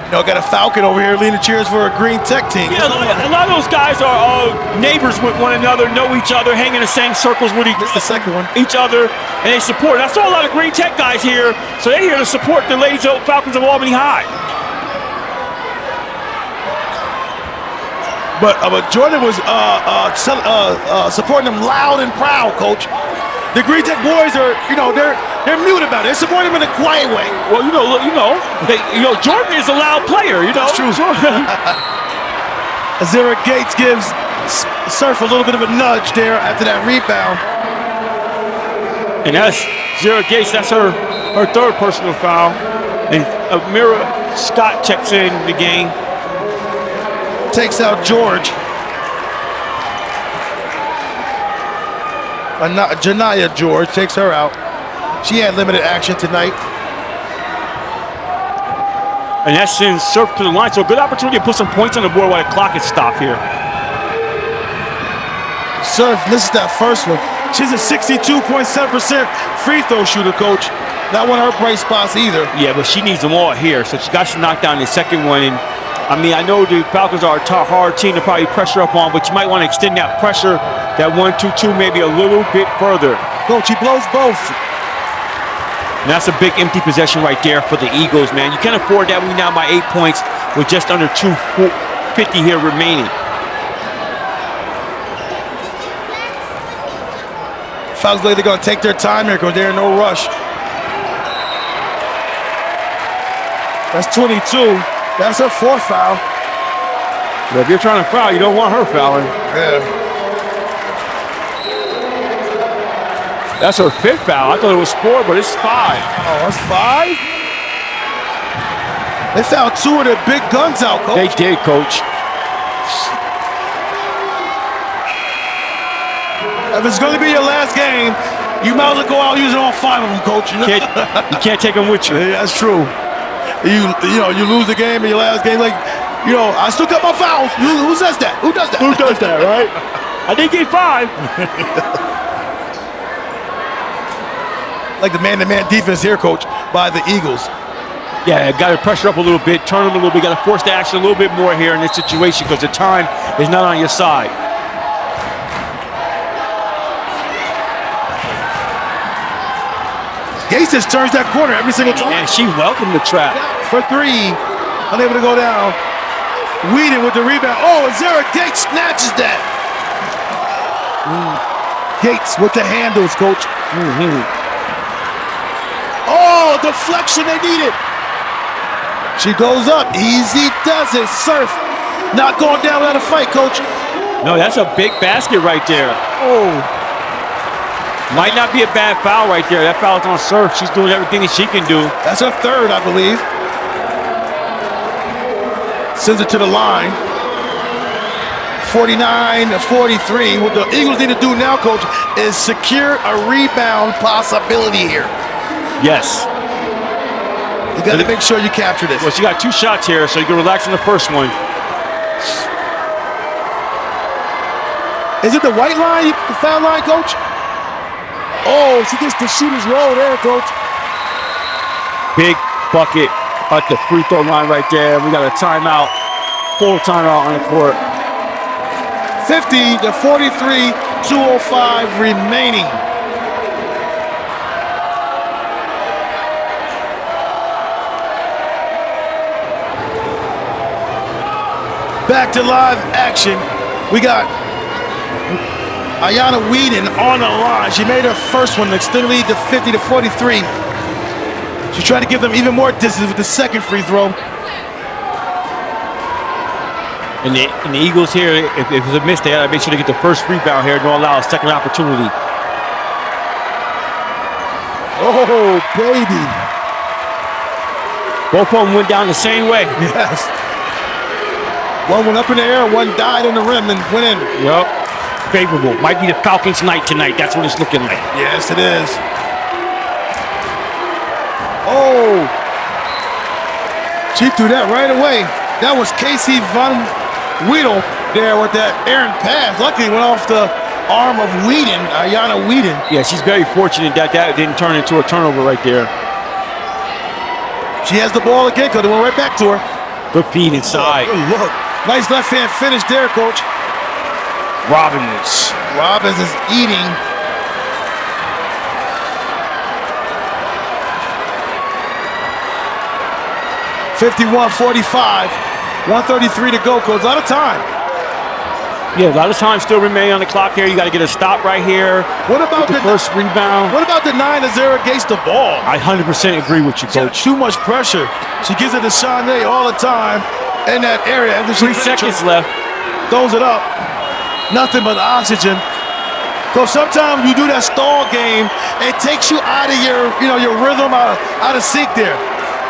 You know, got a Falcon over here leading the cheers for a Green Tech team. Yeah, a lot of those guys are neighbors with one another, know each other, hang in the same circles with This is the second one. each other, and they support. I saw a lot of Green Tech guys here, so they're here to support the ladies of Falcons of Albany High. But Jordan was supporting them loud and proud, Coach. The Green Tech boys are, they're mute about it. They're supporting them in a quiet way. Well, Jordan is a loud player. That's true. Azera Gates gives Surf a little bit of a nudge there after that rebound. And that's Zara Gates. That's her third personal foul. And Amira Scott checks in the game. Takes out George. Janiyah George takes her out. She had limited action tonight. And that sends Surf to the line. So a good opportunity to put some points on the board while the clock is stopped here. Surf misses that first one. She's a 62.7% free throw shooter, Coach. Not one of her bright spots either. Yeah, but she needs them all here. So she got to knock down the second one. And I mean, I know the Falcons are a tough, hard team to probably pressure up on, but you might want to extend that pressure, that 1-2-2, maybe a little bit further. Coach, he blows both. And that's a big empty possession right there for the Eagles, man. You can't afford that. We now by 8 points with just under 2:50 here remaining. Falcons they're going to take their time here because they're in no rush. That's 22. That's her fourth foul. But if you're trying to foul, you don't want her fouling. Yeah. That's her fifth foul. I thought it was 4, but it's 5. Oh, that's 5? They fouled 2 of their big guns out, Coach. They did, Coach. If it's going to be your last game, you might as well go out using all 5 of them, Coach. You can't take them with you. Yeah, that's true. You lose the game in your last game. Like, I still got my fouls. Who says that? Who does that? Who does that, right? I did get 5. Like the man-to-man defense here, Coach, by the Eagles. Yeah, got to pressure up a little bit, turn them a little bit, got to force the action a little bit more here in this situation because the time is not on your side. Gates just turns that corner every single time. And she welcomed the trap. For 3, unable to go down. Whedon with the rebound. Oh, Azera Gates snatches that. Gates with the handles, Coach. Oh, deflection, they need it. She goes up, easy does it. Surf, not going down without a fight, Coach. No, that's a big basket right there. Oh. Might not be a bad foul right there. That foul's on Surf. She's doing everything that she can do. That's her third, I believe. Sends it to the line. 49-43. What the Eagles need to do now, Coach, is secure a rebound possibility here. Yes. You got to make sure you capture this. Well, she got 2 shots here, so you can relax on the first one. Is it the white line, the foul line, Coach? Oh, she gets the shooter's roll there, Coach. Big bucket at the free throw line right there. We got a timeout, full timeout on the court. 50 to 43, 2:05 remaining. Back to live action. We got Ayana Whedon on the line. She made her first one to extend lead to 50 to 43. She's trying to give them even more distance with the second free throw. And the Eagles here, if it's a miss, they gotta make sure they get the first rebound here and don't allow a second opportunity. Oh, baby. Both of them went down the same way. Yes. One went up in the air, one died on the rim and went in. Yep. Favorable. Might be the Falcons' night tonight. That's what it's looking like. Yes, it is. Oh. She threw that right away. That was Casey Van Weedle there with that errant pass. Luckily, it went off the arm of Whedon, Ayana Whedon. Yeah, she's very fortunate that didn't turn into a turnover right there. She has the ball again because it went right back to her. Good feed inside. Oh, good look. Nice left hand finish there, Coach. Robbins. Robbins is eating. (51-45), 1:33 to go, Coach. A lot of time. Yeah, a lot of time still remaining on the clock here. You got to get a stop right here. What about the first rebound? What about the 9-0 against the ball? I 100% agree with you, Coach. Too much pressure. She gives it to Shanae all the time in that area. After 3 seconds left. Throws it up. Nothing but oxygen. Because sometimes you do that stall game, it takes you out of your rhythm, out of sync there.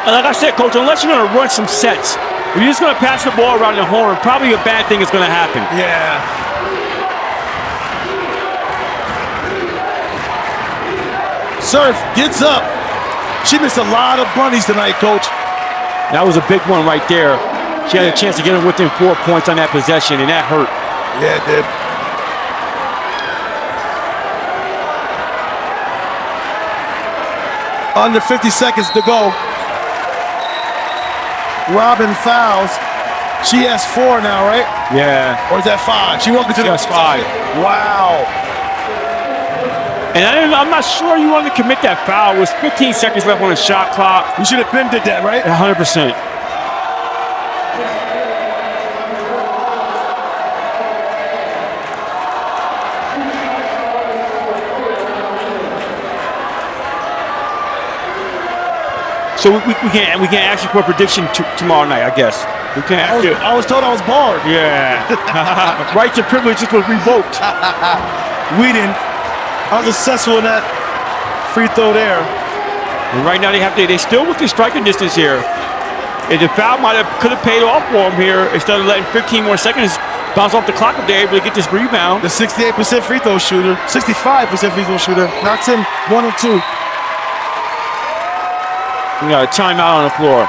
And like I said, Coach, unless you're going to run some sets, if you're just going to pass the ball around the horn, probably a bad thing is going to happen. Yeah. Surf gets up. She missed a lot of bunnies tonight, Coach. That was a big one right there. She had a chance to get him within 4 points on that possession, and that hurt. Yeah, it did. Under 50 seconds to go. Robin fouls. She has 4 now, right? Yeah. Or is that 5? She walked into the 5. Wow. And I'm not sure you wanted to commit that foul. It was 15 seconds left on the shot clock. You should have been did that, right? 100%. So we can't ask you for a prediction tomorrow night, I guess. We can't ask you. I was told I was barred. Yeah. Right to privilege was revoked. Whedon, I was successful in that free throw there. And right now they still within striking distance here. And the foul could have paid off for them here instead of letting 15 more seconds bounce off the clock if they're able to get this rebound. The 68% free throw shooter, 65% free throw shooter, knocks in 1 or 2. We got a timeout on the floor.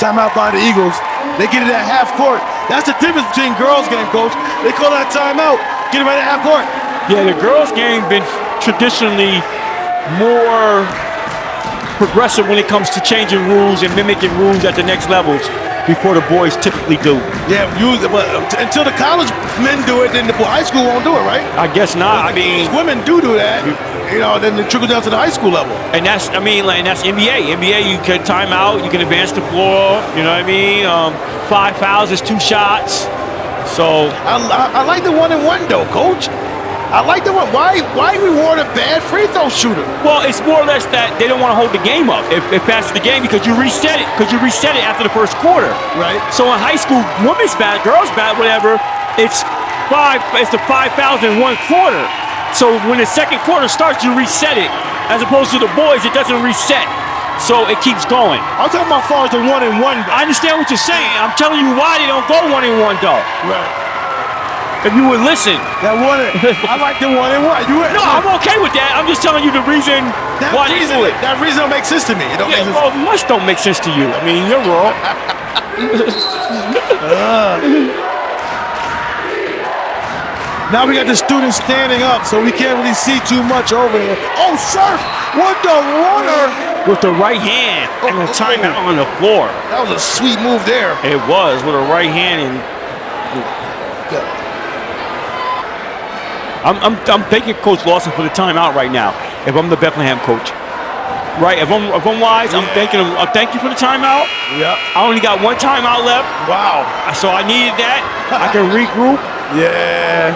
Timeout by the Eagles. They get it at half court. That's the difference between girls game, Coach. They call that timeout. Get it right at half court. Yeah, the girls game been traditionally more progressive when it comes to changing rules and mimicking rules at the next levels before the boys typically do. Yeah, but until the college men do it, then the high school won't do it, right? I guess not. I mean, women do that. Then it trickles down to the high school level. And that's NBA. NBA, you can time out, you can advance the floor. You know what I mean? 5 fouls is 2 shots. So I like the 1-and-1 though, Coach. I like the one. Why reward a bad free throw shooter? Well, it's more or less that they don't want to hold the game up if that's the game because you reset it after the first quarter. Right. So in high school, women's bat, girls bat, whatever, it's the 5 fouls in 1 quarter. So when the second quarter starts, you reset it. As opposed to the boys, it doesn't reset. So it keeps going. I'm talking about as far as the 1-and-1. I understand what you're saying. I'm telling you why they don't go 1-and-1 though. Right. If you would listen. That I like the 1-and-1. No, I'm okay with that. I'm just telling you the reason why they do it. That reason don't make sense to me. It don't make sense. Well, much don't make sense to you. I mean, you're wrong. Now we got the students standing up, so we can't really see too much over here. Oh, Surf with the runner. With the right hand and a timeout on the floor. That was a sweet move there. It was with a right hand. And I'm thanking Coach Lawson for the timeout right now. If I'm the Bethlehem coach, right? If I'm wise, I'm thanking him. Thank you for the timeout. Yeah. I only got one timeout left. Wow. So I needed that. I can regroup. Yeah.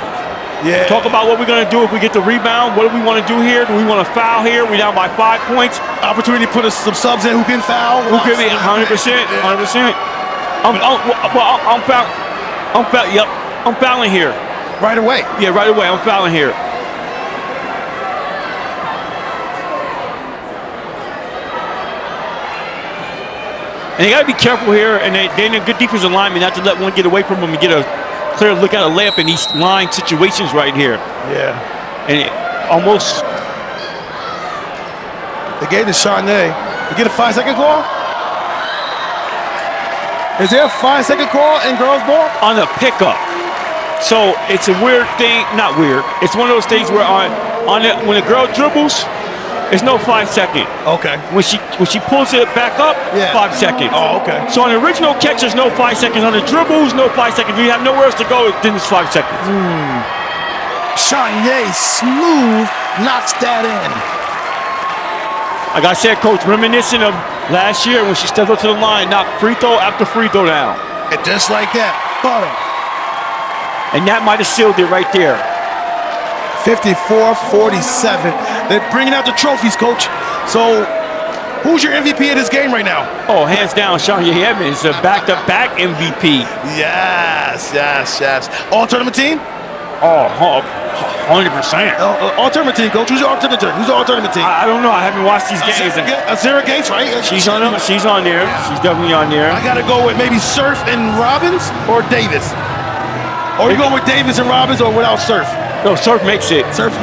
Yeah. Talk about what we're going to do if we get the rebound. What do we want to do here? Do we want to foul here? We're down by 5 points. Opportunity to put some subs in who can foul. Who can be 100%? 100%. I'm fouling here. Right away. Yeah, right away. I'm fouling here. And they got to be careful here, and they're in a good defensive lineman not to let one get away from them and get a clear look at a layup in these line situations right here. Yeah. And it almost. They gave to Shanae. You get a 5-second call? Is there a 5-second call in girls ball? On a pickup. So it's a weird thing, not weird. It's one of those things where when a girl dribbles, it's no 5 second. Okay. When she pulls it back up, 5 seconds. Oh, okay. So on the original catch, there's no 5 seconds. On the dribbles, no 5 seconds. We have nowhere else to go, then it's 5 seconds. Shanae smooth knocks that in. Like I said, Coach, reminiscent of last year when she stepped up to the line, knocked free throw after free throw down. And just like that, butter. And that might have sealed it right there. 54-47. They're bringing out the trophies, Coach. So, who's your MVP of this game right now? Oh, hands down, Shania Evans, a back-to-back MVP. Yes. All tournament team? Oh, 100%. All tournament team, Coach. Who's your all tournament team? I don't know. I haven't watched these games. Azera Gates, right? She's on there. She's definitely on there. I got to go with maybe Surf and Robbins or Davis. Or you going with Davis and Robbins or without Surf? No, Surf makes it. So you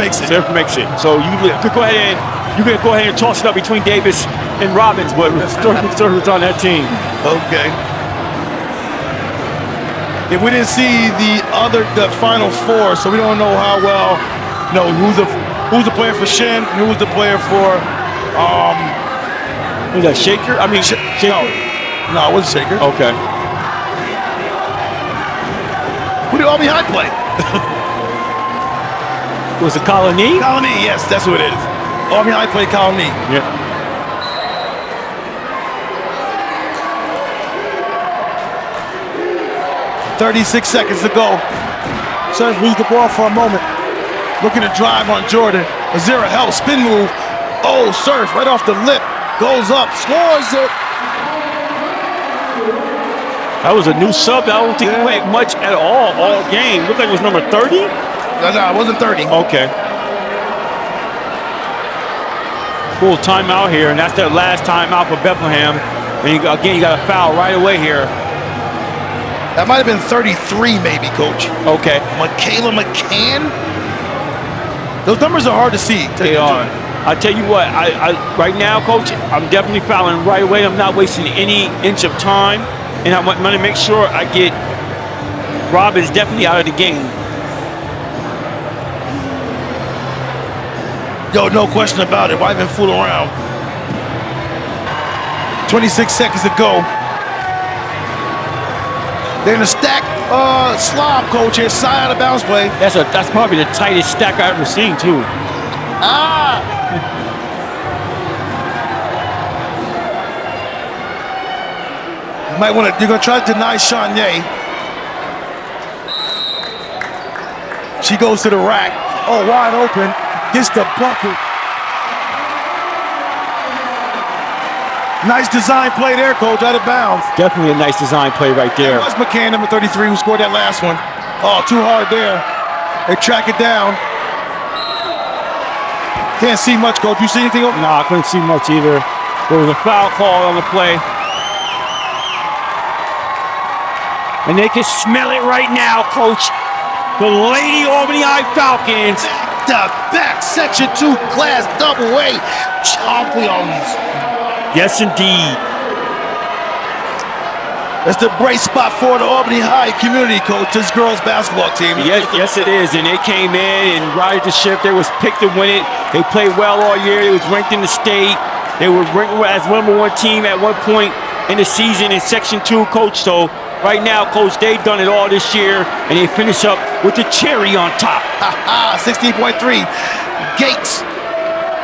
could go ahead and toss it up between Davis and Robbins, but Surf is on that team. Okay. If we didn't see the Final Four, so we don't know how well, who's the player for Shin and who's the player for, Was that Shaker? I mean, Shaker. No, it wasn't Shaker. Okay. Who did Albany High play? Was it Colony? Colony, yes, that's who it is. Albany High played Colony. Yeah. .36 seconds to go. Surf lose the ball for a moment. Looking to drive on Jordan. Azera help, spin move. Oh, Surf right off the lip. Goes up, scores it. That was a new sub. I don't think he played much at all game. Looked like it was number 30? No, it wasn't 30. Okay. Full timeout here, and that's their last timeout for Bethlehem. And again, you got a foul right away here. That might have been 33 maybe, Coach. Okay. Michaela McCann? Those numbers are hard to see. They are. I tell you what, I right now, Coach, I'm definitely fouling right away. I'm not wasting any inch of time. And I'm going to make sure I get Robbins definitely out of the game. Yo, no question about it. Why even fool around? 26 seconds to go. They're in a stack slob, Coach, here. Side out of bounds play. That's probably the tightest stack I've ever seen, too. You're gonna try to deny Shanae. She goes to the rack. Oh, wide open. Gets the bucket. Nice design play there, Coach, out of bounds. Definitely a nice design play right there. That was McCann, number 33, who scored that last one. Oh, too hard there. They track it down. Can't see much, Coach. You see anything? No, I couldn't see much either. There was a foul call on the play. And they can smell it right now, Coach. The Lady Albany High Falcons. Back, Section 2 class double A champions. Yes, indeed. It's the bright spot for the Albany High community, coach, this girls basketball team. Yes, it is. And they came in and righted the ship. They was picked to win it. They played well all year. They was ranked in the state. They were ranked as #1 team at one point in the season in Section 2, coach. So right now, coach, they've done it all this year, and they finish up with the cherry on top. 16.3. Gates,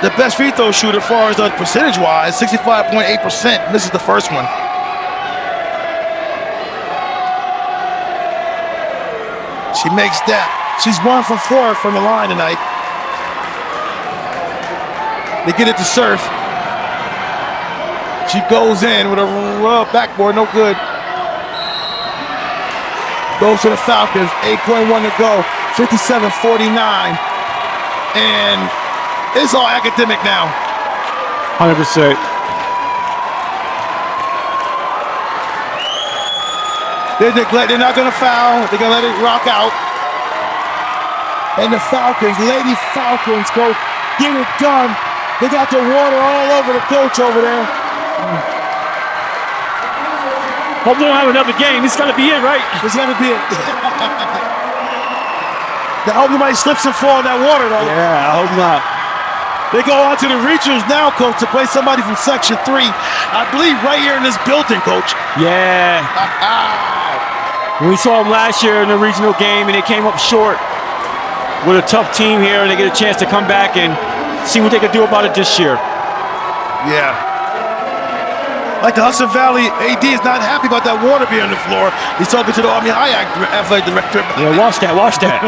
the best free throw shooter as far as percentage-wise, 65.8%. This is the first one. She makes that. She's 1 for 4 from the line tonight. They get it to Surf. She goes in with a backboard, no good. Goes to the Falcons, 8.1 to go, 57-49. And it's all academic now. 100%. They're not going to foul. They're going to let it rock out. And the Falcons, Lady Falcons, go get it done. They got the water all over the coach over there. Hope they don't have another game. This is going to be it, right? It's going to be it. I hope nobody slips and fall in that water, though. Yeah, I hope not. They go on to the regionals now, coach, to play somebody from Section 3. I believe right here in this building, coach. Yeah. We saw them last year in the regional game, and they came up short with a tough team here, and they get a chance to come back and see what they can do about it this year. Yeah. Like the Hudson Valley AD is not happy about that water being on the floor. He's talking to the Albany High athletic director. Yeah, watch that.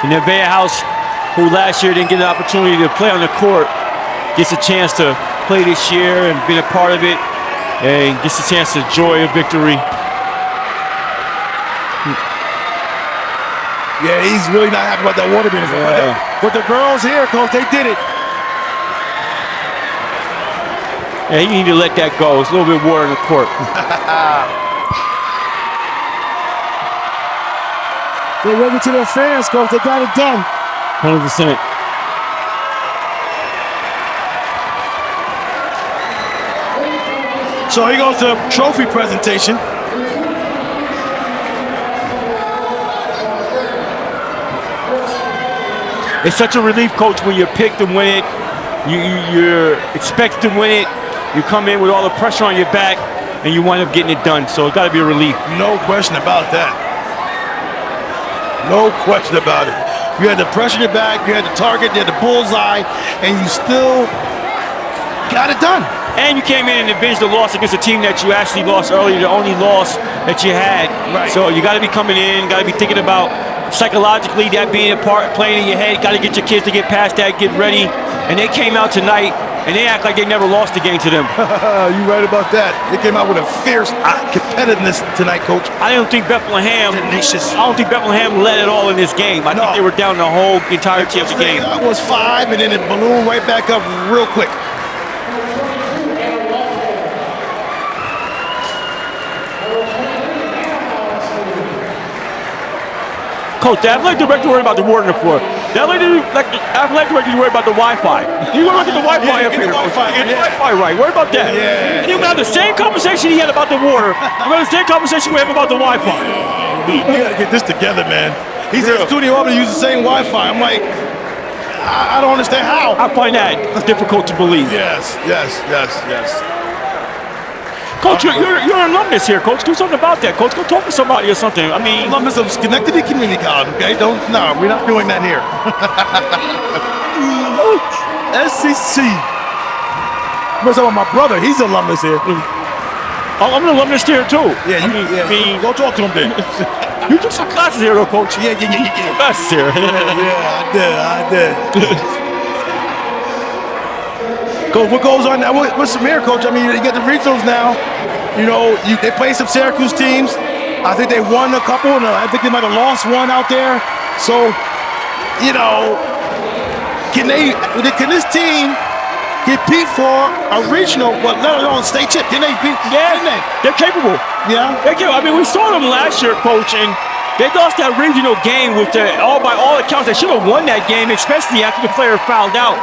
And Nevaeh House, who last year didn't get an opportunity to play on the court, gets a chance to play this year and be a part of it, and gets a chance to enjoy a victory. Yeah, he's really not happy about that water being there. But the girls here, coach, they did it. Yeah, you need to let that go. It's a little bit of water in the court. They wave it to their fans, coach. They got it done. 100%. So here goes the trophy presentation. It's such a relief, coach, when you're picked to win it. You're expected to win it. You come in with all the pressure on your back, and you wind up getting it done. So it's got to be a relief. No question about that. No question about it. You had the pressure in your back, you had the target, you had the bullseye, and you still got it done. And you came in and avenged the loss against a team that you actually lost earlier, the only loss that you had. Right. So you got to be coming in, got to be thinking about psychologically that being a part, playing in your head. Got to get your kids to get past that, get ready. And they came out tonight, and they act like they never lost a game to them. You're right about that. They came out with a fierce competitiveness tonight, coach. I don't think Bethlehem led it all in this game. I think they were down the whole entirety of the game. It was 5, and then it ballooned right back up real quick. Coach, the athletic director worried about the water on the floor. The athletic director worried about the Wi-Fi. You want to get the Wi-Fi up here. Get the Wi-Fi right. Worry about that. Yeah. You have the same conversation he had about the water. I'm going to the same conversation we have about the Wi-Fi. We got to get this together, man. He's in the studio, I'm going to use the same Wi-Fi. I'm like, I don't understand how. I find that difficult to believe. Yes. Coach, you're an alumnus here, Coach. Do something about that, Coach. Go talk to somebody or something. I mean, alumnus of Schenectady Community College, okay? No, we're not doing that here. SCC. I'm talking about my brother. He's an alumnus here. I'm an alumnus here, too. Yeah, go talk to him then. You took some classes here, though, Coach. Yeah. Classes here. I did. Coach, what goes on now? What's some here, Coach? I mean, you get the regionals now. You know, they play some Syracuse teams. I think they won a couple, and I think they might have lost one out there. So, you know, can this team compete for a regional, but let alone state chip? Can they beat? Yeah, they're capable. Yeah. I mean, we saw them last year, Coach, and They lost that regional game with by all accounts. They should have won that game, especially after the player fouled out.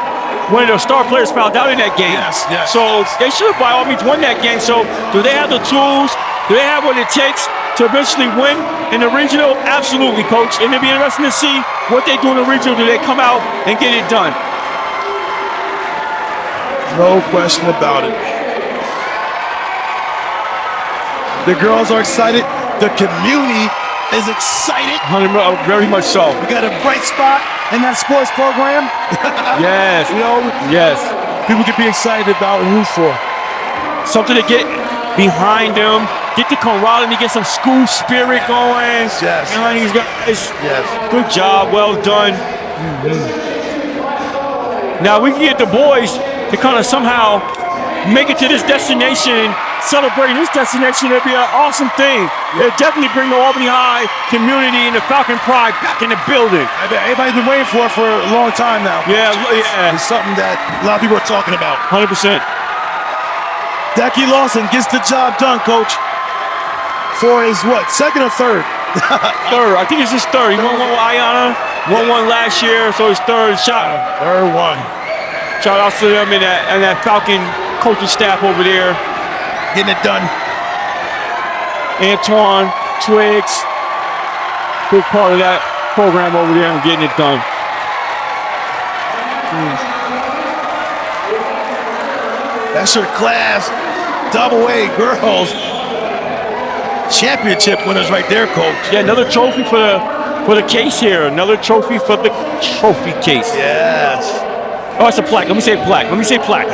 One of their star players fouled out in that game. Yes. So they should have by all means won that game. So do they have the tools? Do they have what it takes to eventually win in the regional? Absolutely, Coach. And it'll be interesting to see what they do in the regional. Do they come out and get it done? No question about it. The girls are excited. The community is excited. Very much so. We got a bright spot in that sports program. Yes. You know, Yes. people can be excited about and root for. Something to get behind them. Get the camaraderie, get some school spirit going. Yes. Behind these guys. Yes. Good job. Well done. Now we can get the boys to kind of somehow make it to this destination, celebrating this destination. It'd be an awesome thing. It'll definitely bring the Albany High community and the Falcon pride back in the building. Everybody's been waiting for it for a long time now. Yeah. It's something that a lot of people are talking about. 100%. Becky Lawson gets the job done, Coach. For his what? Second or third? Third. I think it's his third. He won one with Ayana, won one last year, so his third shot. Third one. Shout out to them and that Falcon coaching staff over there. Getting it done. Antoine, Twiggs, big part of that program over there and getting it done. That's your class AA girls championship winners right there, Coach. Yeah, another trophy for the case here. Another trophy for the trophy case. Yes. Oh, it's a plaque. Let me say plaque. It's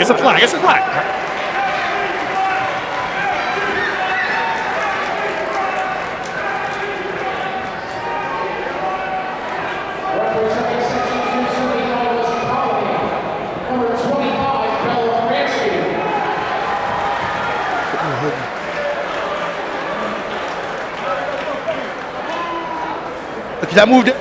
a plaque. It's a plaque. That moved it.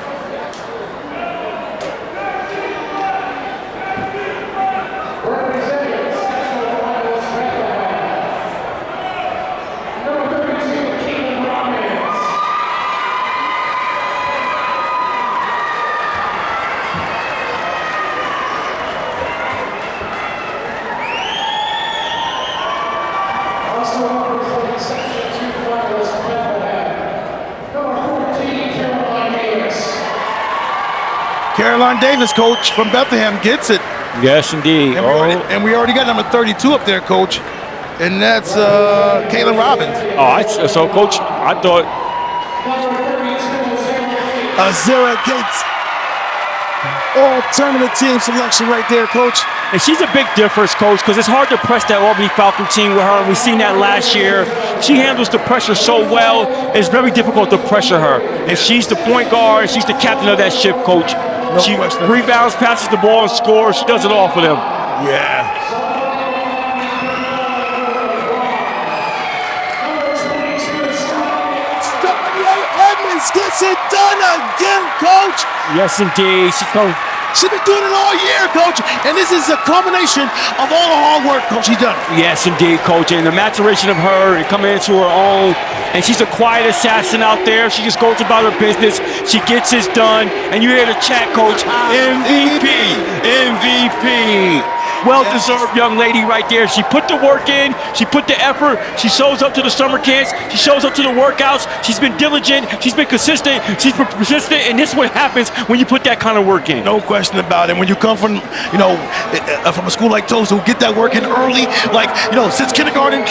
Caroline Davis, Coach, from Bethlehem, gets it. Yes, indeed. And we already got number 32 up there, Coach. And that's Kaylin Robbins. So, Coach, I thought... Azera Gates. All-tournament team selection right there, Coach. And she's a big difference, Coach, because it's hard to press that Albany Falcon team with her. We've seen that last year. She handles the pressure so well. It's very difficult to pressure her. And she's the point guard. She's the captain of that ship, Coach. No she question. rebounds, passes the ball, and scores. She does it all for them. Yeah. Edmonds gets it done again, Coach. Yes, indeed. She's been doing it all year, Coach, and this is a combination of all the hard work, Coach, she's done. Yes, indeed, Coach, and the maturation of her and coming into her own, and she's a quiet assassin out there. She just goes about her business. She gets this done, and you hear the chat, Coach, MVP, MVP. Well-deserved young lady right there. She put the work in. She put the effort. She shows up to the summer camps. She shows up to the workouts. She's been diligent. She's been consistent. She's been persistent. And this is what happens when you put that kind of work in. No question about it. When you come from, from a school like Tulsa, who get that work in early, since kindergarten,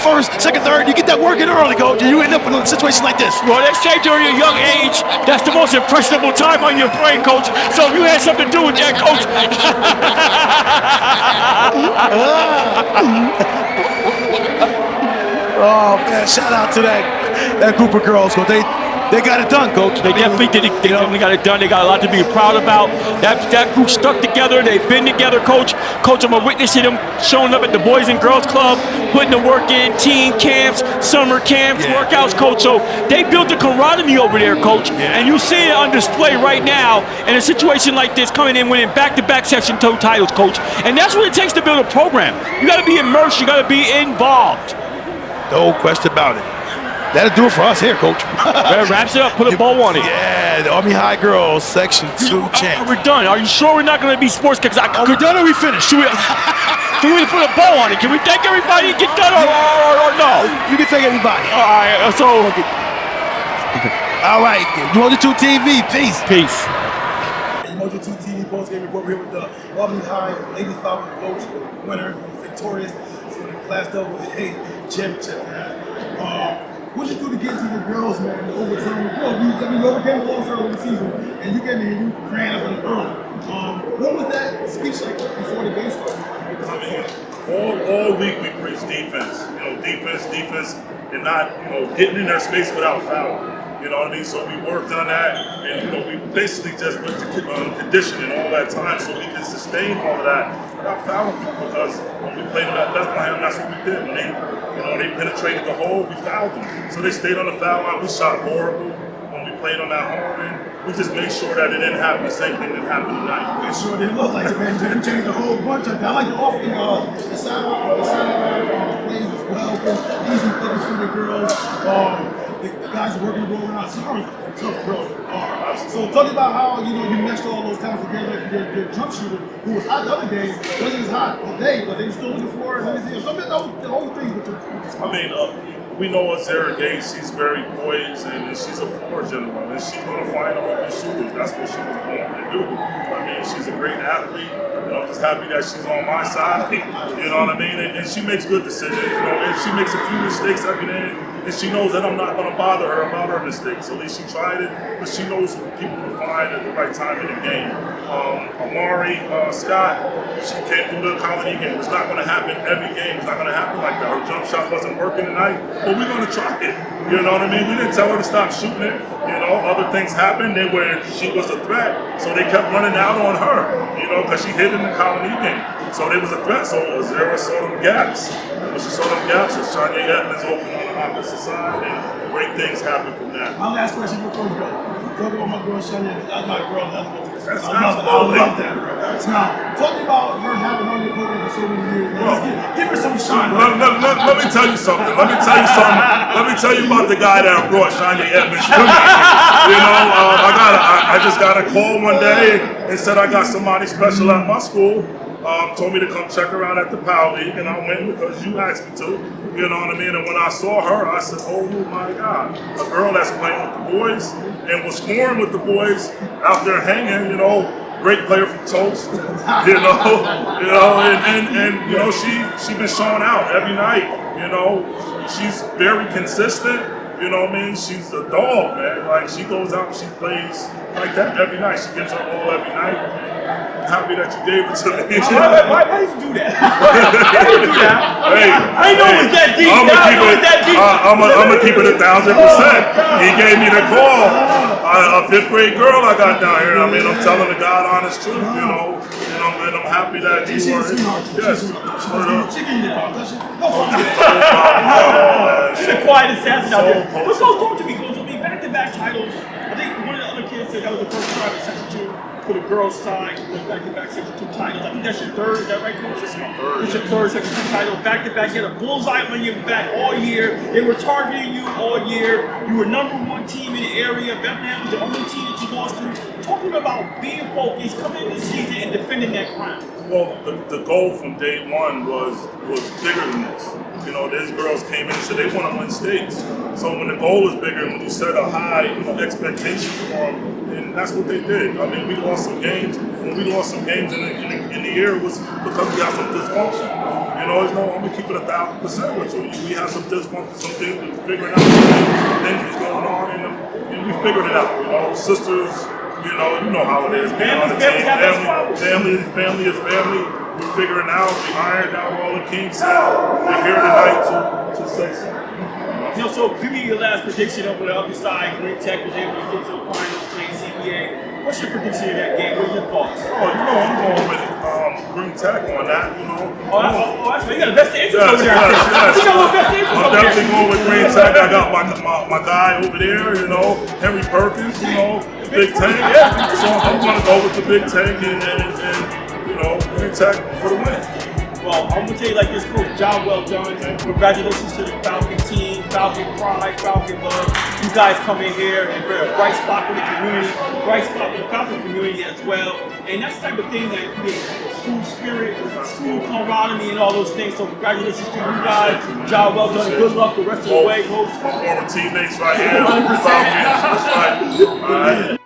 first, second, third, you get that work in early, Coach, and you end up in a situation like this. Well, they say during your young age, that's the most impressionable time on your brain, Coach. So if you had something to do with that, Coach. Oh man, shout out to that group of girls. They got it done, Coach. They definitely did it. They definitely got it done. They got a lot to be proud about. That group stuck together. They've been together, Coach. Coach, I'm a witness to them showing up at the Boys and Girls Club, putting the work in, team camps, summer camps, workouts, Coach. So they built the camaraderie over there, Coach. And you see it on display right now in a situation like this, coming in winning back-to-back Section 2 titles, Coach. And that's what it takes to build a program. You got to be immersed. You got to be involved. No question about it. That'll do it for us here, Coach. That wraps it up. Put a bow on it. Yeah, the Army High Girls Section 2 champ. We're done. Are you sure we're not going to be Sportscast? Are we done or we finished? Can we put a bow on it? Can we thank everybody and get done or no? You can thank everybody. All right. So. All right. U2TV. Peace. Peace. U2TV postgame report. We're here with the Albany High Lady Falcons coach, winner, victorious, for the Class AA championship, man. What did you do to get to the girls, man? The overtime. You overcame a loss early in the season, and you came in and you ran up and early. What was that speech like before the game started? I mean, all week we preach defense. Defense, and not getting in their space without fouling. You know what I mean? So we worked on that, and we basically just went to conditioning all that time so we can sustain all of that without fouling people. Because when we played them at Bethlehem, that's what we did. When they penetrated the hole, we fouled them. So they stayed on the foul line. We shot horrible when we played on that home end. We just made sure that it didn't happen. The same thing that happened tonight. It sure didn't look like it, man. They changed a whole bunch of. I like the sideline plays as well. Easy plays for the girls. The guys are working the ball around. Sorry, tough girls. So talk about how you meshed all those talents together. Your jump shooter, who was hot the other day, wasn't as hot today, but they were still looking for it and everything. So the whole thing with the. I mean, we know Azera Gay. She's very poised and she's a floor general, and she's going to find them open shooters. That's what she was born to do. I mean, she's a great athlete. I'm just happy that she's on my side. You know what I mean? And she makes good decisions. And she makes a few mistakes every day. And she knows that I'm not going to bother her about her mistakes. At least she tried it, but she knows people to find at the right time in the game. Amari Scott, she came through the colony game. It's not going to happen every game. It's not going to happen like that. Her jump shot wasn't working tonight, but we're going to try it. You know what I mean? We didn't tell her to stop shooting it. Other things happened where she was a threat, so they kept running out on her, because she hit in the colony game. So there was a threat, so Azera saw them gaps. When she saw them gaps, and Shania Edmonds open on the opposite side, and great things happened from that. My last question for Coach Bill. Talk about my girl Shania. I got a girl that I love that girl. Now, talking about her having on your program for so many years, give her some shine. Let me tell you something. Let me tell you about the guy that brought Shania Edmonds to me. I just got a call one day and said I got somebody special at my school. Told me to come check her out at the Power League, and I went because you asked me to. You know what I mean? And when I saw her, I said, "Oh my God, a girl that's playing with the boys and was scoring with the boys out there hanging. Great player from Toast. She been showing out every night. She's very consistent. You know what I mean? She's a dog, man. Like, she goes out and she plays like that every night. She gives her all every night. I'm happy that you gave it to me. Why did you do that? Why did you do that? I know it was that deep. I'm gonna keep it 1,000%. He gave me the call. A 5th grade girl I got down here. I mean, I'm telling the God honest truth, and I'm happy that you were. Yes. She's a quiet assassin out there. Let's go talk to me, Coach. Back-to-back titles. I think one of the other kids said that was the first time in Section 2 for the girls' side with back-to-back Section 2 titles. I think that's your third. Is that right, Coach? It's my third. It's your third Section 2 title. Back-to-back. You had a bullseye on your back all year. They were targeting you all year. You were #1 team in the area. Bethlehem was the only team that you lost to. Talking about being focused, coming into the season, and defending that crown. Well, the goal from day one was bigger than this. These girls came in and said they want to win states. So when the goal is bigger, when you set a high expectation for them, and that's what they did. I mean, we lost some games. When we lost some games in the year, it was because we had some dysfunction. I'm gonna keep it 1,000% with you. We had some dysfunction, some things we were figuring out, things going on, and we figured it out. Sisters. You know how it is. Family is family. We're figuring out. We ironed out all the kinks. We're here tonight to say so. So give me your last prediction over the other side. Green Tech was able to get to the finals, playing CBA. What's your prediction of that game? What are your thoughts? I'm going with Green Tech on that. That's right. You got the best answers over there. Yes. You got the best answers I'm over there. definitely going with Green Tech. I got my guy over there. Henry Perkins. Big Tank. So I'm going to go with the Big Tank and Green Tech for the win. Well, I'm going to tell you like this, Coach. Job well done. Congratulations to the Falcon team. Falcon pride, Falcon love. You guys come in here and we're a bright spot for the community, bright spot for the Falcon community as well. And that's the type of thing that creates school spirit, school camaraderie, and all those things. So congratulations to you guys. Job well done. Good luck the rest of the way, Coach. My former teammates right here. 100%. Falcons. All right.